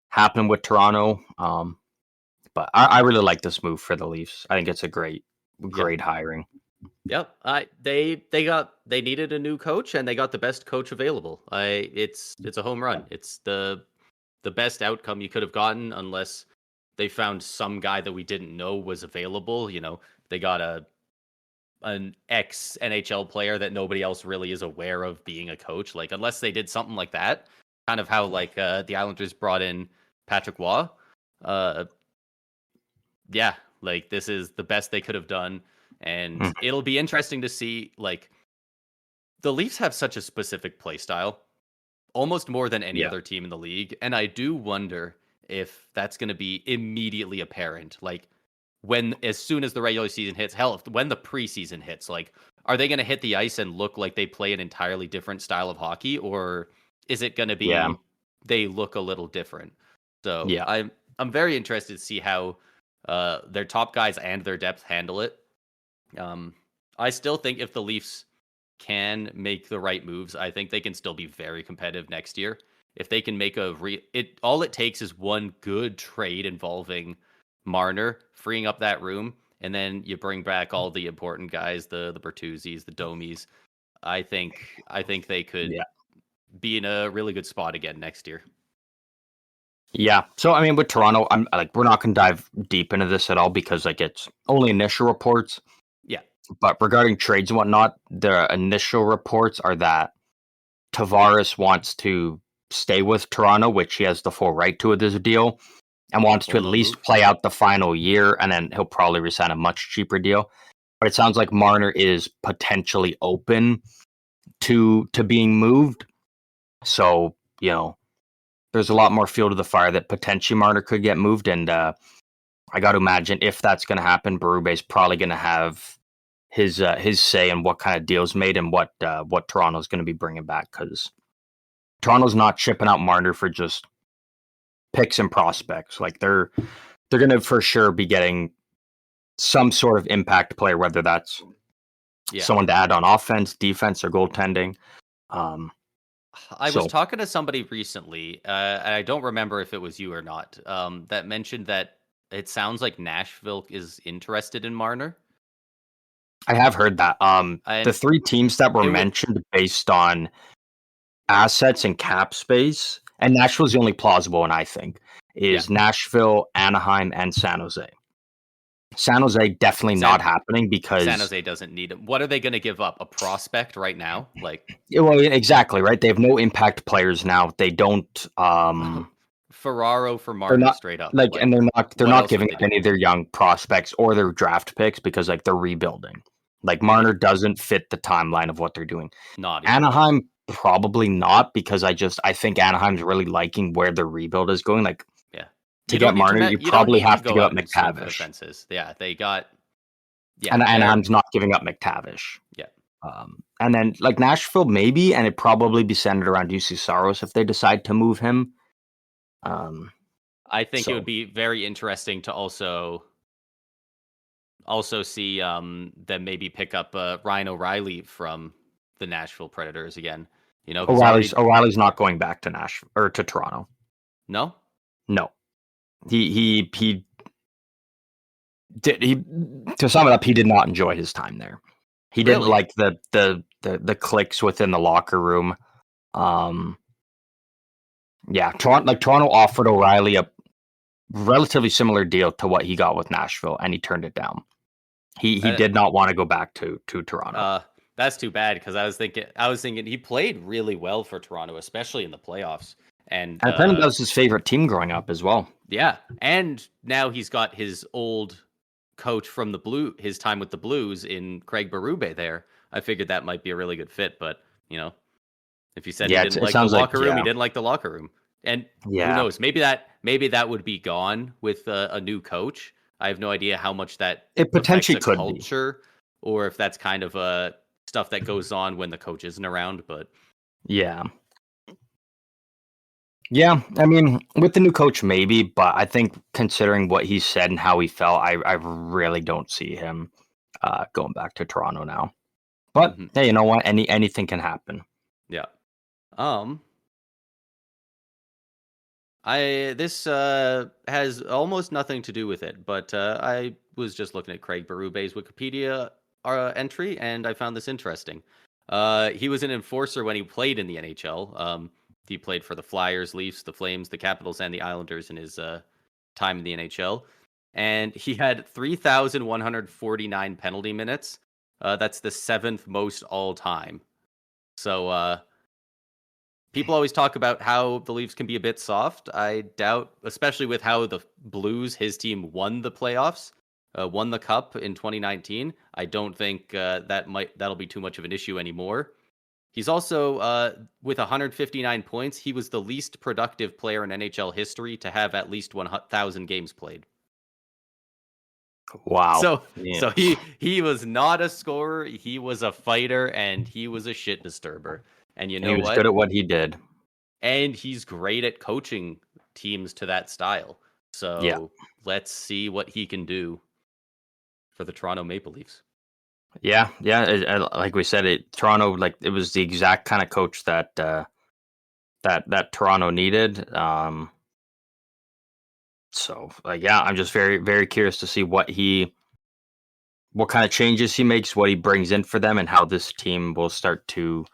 happening with Toronto. But I really like this move for the Leafs. I think it's a great hiring. Yep. They needed a new coach, and they got the best coach available. It's a home run. It's the best outcome you could have gotten, unless they found some guy that we didn't know was available. They got an ex NHL player that nobody else really is aware of being a coach. Like, unless they did something like that, kind of how like the Islanders brought in Patrick Waugh. Yeah, like this is the best they could have done. And it'll be interesting to see, like, the Leafs have such a specific play style, almost more than any other team in the league. And I do wonder if that's going to be immediately apparent. Like, as soon as the regular season hits, hell, when the preseason hits, like, are they going to hit the ice and look like they play an entirely different style of hockey? Or is it going to be they look a little different? So I'm very interested to see how their top guys and their depth handle it. I still think if the Leafs can make the right moves, I think they can still be very competitive next year. If they can make all it takes is one good trade involving Marner, freeing up that room, and then you bring back all the important guys, the Bertuzzis, the Domies. I think they could be in a really good spot again next year. Yeah. So I mean, with Toronto, I'm like, we're not going to dive deep into this at all because like it's only initial reports. Yeah. But regarding trades and whatnot, the initial reports are that Tavares wants to stay with Toronto, which he has the full right to with this deal, and wants to at least play out the final year, and then he'll probably resign a much cheaper deal. But it sounds like Marner is potentially open to being moved. So, there's a lot more fuel to the fire that potentially Marner could get moved. And I got to imagine if that's going to happen, Berube's probably going to have his say in what kind of deals made and what Toronto's going to be bringing back, because Toronto's not shipping out Marner for just picks and prospects. Like they're going to for sure be getting some sort of impact player, whether that's someone to add on offense, defense, or goaltending. I was talking to somebody recently, and I don't remember if it was you or not, that mentioned that it sounds like Nashville is interested in Marner. I have heard that. The three teams that were mentioned based on assets and cap space, and Nashville's the only plausible one, I think, is Nashville, Anaheim, and San Jose. San Jose definitely not happening because San Jose doesn't need him. What are they going to give up? A prospect right now? Well, exactly, right? They have no impact players now. They don't Ferraro for Marner straight up. And they're not giving up any of their young prospects or their draft picks because they're rebuilding. Like Marner doesn't fit the timeline of what they're doing. Not even. Anaheim probably not, because I think Anaheim's really liking where their rebuild is going. Like, Yeah. to get Marner, you You don't probably need to have to go give up out and swing for the McTavish. fences. Yeah, they got. Yeah, And they're Anaheim's not giving up McTavish. yeah. And then like Nashville, maybe, and it'd probably be centered around UC Saros if they decide to move him. I think it would So be very interesting to also see them maybe pick up Ryan O'Reilly from the Nashville Predators again. You know, he's already O'Reilly's not going back to Nashville or to Toronto. no. No, he did to sum it up, he did not enjoy his time there. He didn't Really? like the cliques within the locker room. Yeah, Toronto offered O'Reilly a relatively similar deal to what he got with Nashville, and he turned it down. He Uh, did not want to go back to Toronto. That's too bad, because I was thinking he played really well for Toronto, especially in the playoffs. And Apparently that was his favorite team growing up as well. yeah, and now he's got his old coach from his time with the Blues in Craig Berube there. I figured that might be a really good fit, but you know, if you said he didn't like the locker room, he didn't like the locker room. And who knows? Maybe that would be gone with a new coach. I have no idea how much that it potentially affects a could culture, or if that's kind of stuff that goes on when the coach isn't around. But yeah. Yeah, I mean, with the new coach, maybe, but I think considering what he said and how he felt, I really don't see him going back to Toronto now. But hey, you know what? Anything can happen. Yeah. This has almost nothing to do with it, but I was just looking at Craig Berube's Wikipedia entry, and I found this interesting. He was an enforcer when he played in the NHL. He played for the Flyers, Leafs, the Flames, the Capitals, and the Islanders in his time in the NHL. And he had 3,149 penalty minutes. That's the 7th most all time. So people always talk about how the Leafs can be a bit soft. I doubt, especially with how the Blues, his team, won the playoffs, won the Cup in 2019. I don't think that'll be too much of an issue anymore. He's also, with 159 points, he was the least productive player in NHL history to have at least 1,000 games played. Wow. So he was not a scorer. He was a fighter, and he was a shit disturber. And you know what? He was good at what he did. And he's great at coaching teams to that style. So let's see what he can do for the Toronto Maple Leafs. Yeah. Like we said, Toronto, like it was the exact kind of coach that that Toronto needed. So I'm just very, very curious to see what kind of changes he makes, what he brings in for them, and how this team will start to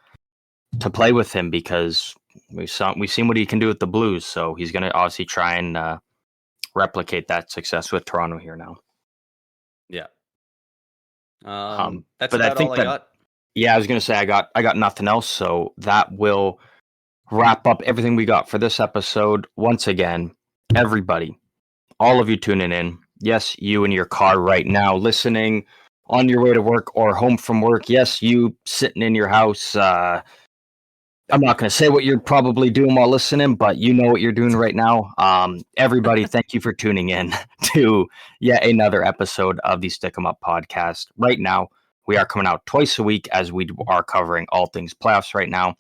play with him, because we've seen what he can do with the Blues. So he's going to obviously try and replicate that success with Toronto here now. Yeah. but That's about all I got. Yeah, I was going to say I got nothing else. So that will wrap up everything we got for this episode. Once again, everybody, all of you tuning in. Yes, you in your car right now, listening on your way to work or home from work. Yes, you sitting in your house. I'm not going to say what you're probably doing while listening, but you know what you're doing right now. Everybody, thank you for tuning in to yet another episode of the Stick 'em Up podcast. Right now, we are coming out twice a week as we are covering all things playoffs right now.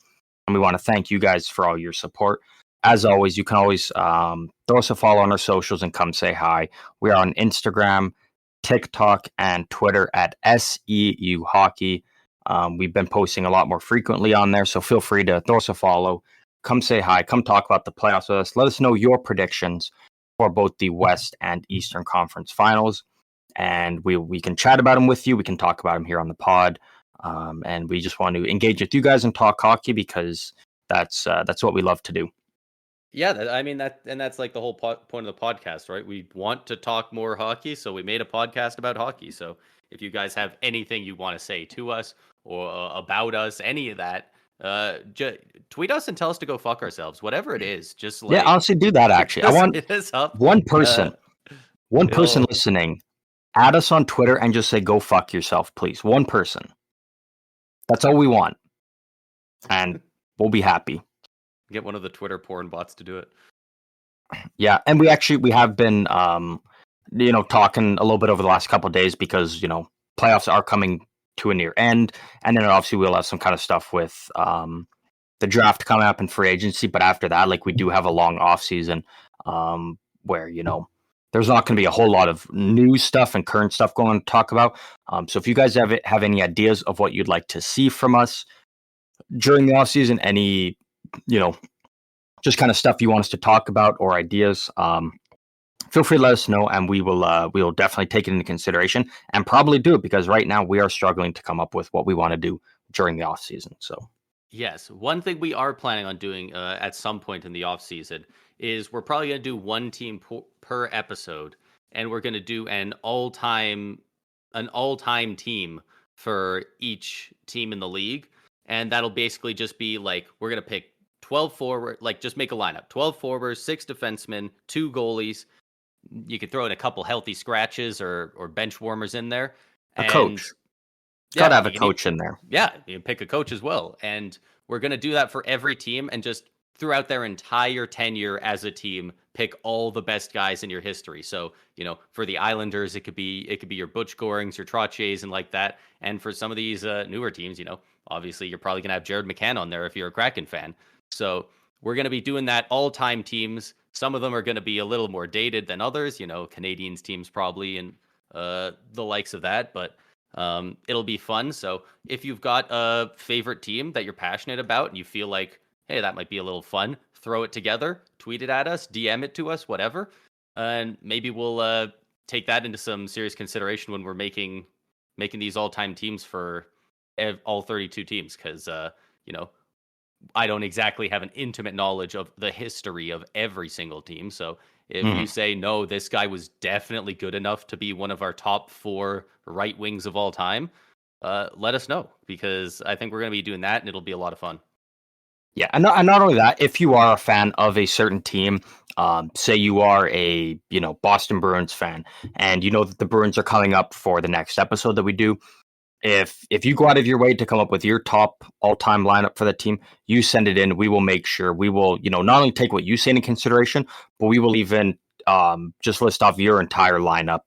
And we want to thank you guys for all your support. As always, you can always throw us a follow on our socials and come say hi. We are on Instagram, TikTok, and Twitter at SEU Hockey. We've been posting a lot more frequently on there, so feel free to throw us a follow. Come say hi. Come talk about the playoffs with us. Let us know your predictions for both the West and Eastern Conference Finals, and we can chat about them with you. We can talk about them here on the pod, and we just want to engage with you guys and talk hockey, because that's what we love to do. Yeah, that's like the whole point of the podcast, right? We want to talk more hockey, so we made a podcast about hockey. So if you guys have anything you want to say to us or about us, any of that, tweet us and tell us to go fuck ourselves. Whatever it is, just like honestly, do that. Actually, I want one person listening, add us on Twitter and just say go fuck yourself, please. One person. That's all we want. And we'll be happy. Get one of the Twitter porn bots to do it. Yeah, and we have been talking a little bit over the last couple of days because playoffs are coming to a near end, and then obviously we'll have some kind of stuff with the draft coming up and free agency. But after that, like, we do have a long off season where there's not going to be a whole lot of new stuff and current stuff going to talk about. So if you guys have any ideas of what you'd like to see from us during the off season, any just kind of stuff you want us to talk about or ideas, feel free to let us know, and we will definitely take it into consideration and probably do it, because right now we are struggling to come up with what we want to do during the off season. So yes, one thing we are planning on doing at some point in the off season is we're probably going to do one team per episode, and we're going to do an all-time team for each team in the league, and that'll basically just be like, we're going to pick 12 forward, like, just make a lineup, 12 forwards, 6 defensemen, 2 goalies. You could throw in a couple healthy scratches or bench warmers in there. A coach. Gotta have a coach in there. Yeah, you can pick a coach as well. And we're going to do that for every team, and just throughout their entire tenure as a team, pick all the best guys in your history. So, for the Islanders, it could be your Butch Gorings, your Trottiers, and like that. And for some of these newer teams, obviously you're probably going to have Jared McCann on there if you're a Kraken fan. So we're going to be doing that all-time teams. Some of them are going to be a little more dated than others, Canadians teams probably, and the likes of that. But it'll be fun. So if you've got a favorite team that you're passionate about and you feel like, hey, that might be a little fun, throw it together, tweet it at us, DM it to us, whatever. And maybe we'll take that into some serious consideration when we're making these all-time teams for all 32 teams. Because, I don't exactly have an intimate knowledge of the history of every single team. So if you say, no, this guy was definitely good enough to be one of our top 4 right wings of all time, let us know, because I think we're going to be doing that, and it'll be a lot of fun. Yeah, and not only that, if you are a fan of a certain team, say you are a Boston Bruins fan, and you know that the Bruins are coming up for the next episode that we do, if you go out of your way to come up with your top all-time lineup for the team, you send it in. We will make sure we will not only take what you say into consideration, but we will even just list off your entire lineup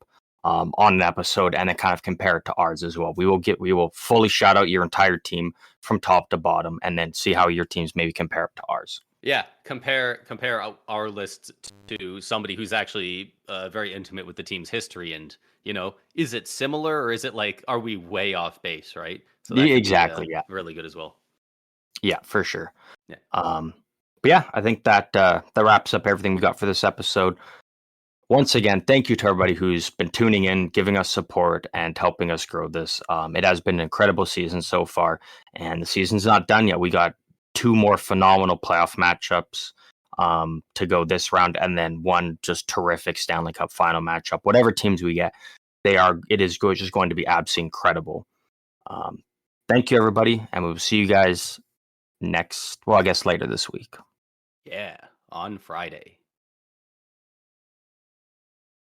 on an episode, and then kind of compare it to ours as well. We will fully shout out your entire team from top to bottom, and then see how your teams maybe compare it to ours. Yeah, compare our list to somebody who's actually very intimate with the team's history, and is it similar, or is it like, are we way off base, right? So that exactly, be, really good as well. Yeah, for sure. Yeah. But yeah, I think that wraps up everything we got for this episode. Once again, thank you to everybody who's been tuning in, giving us support, and helping us grow this. It has been an incredible season so far, and the season's not done yet. We got 2 more phenomenal playoff matchups to go this round, and then one just terrific Stanley Cup final matchup. Whatever teams we get, it is just going to be absolutely incredible. Thank you, everybody, and we'll see you guys later this week. Yeah, on Friday.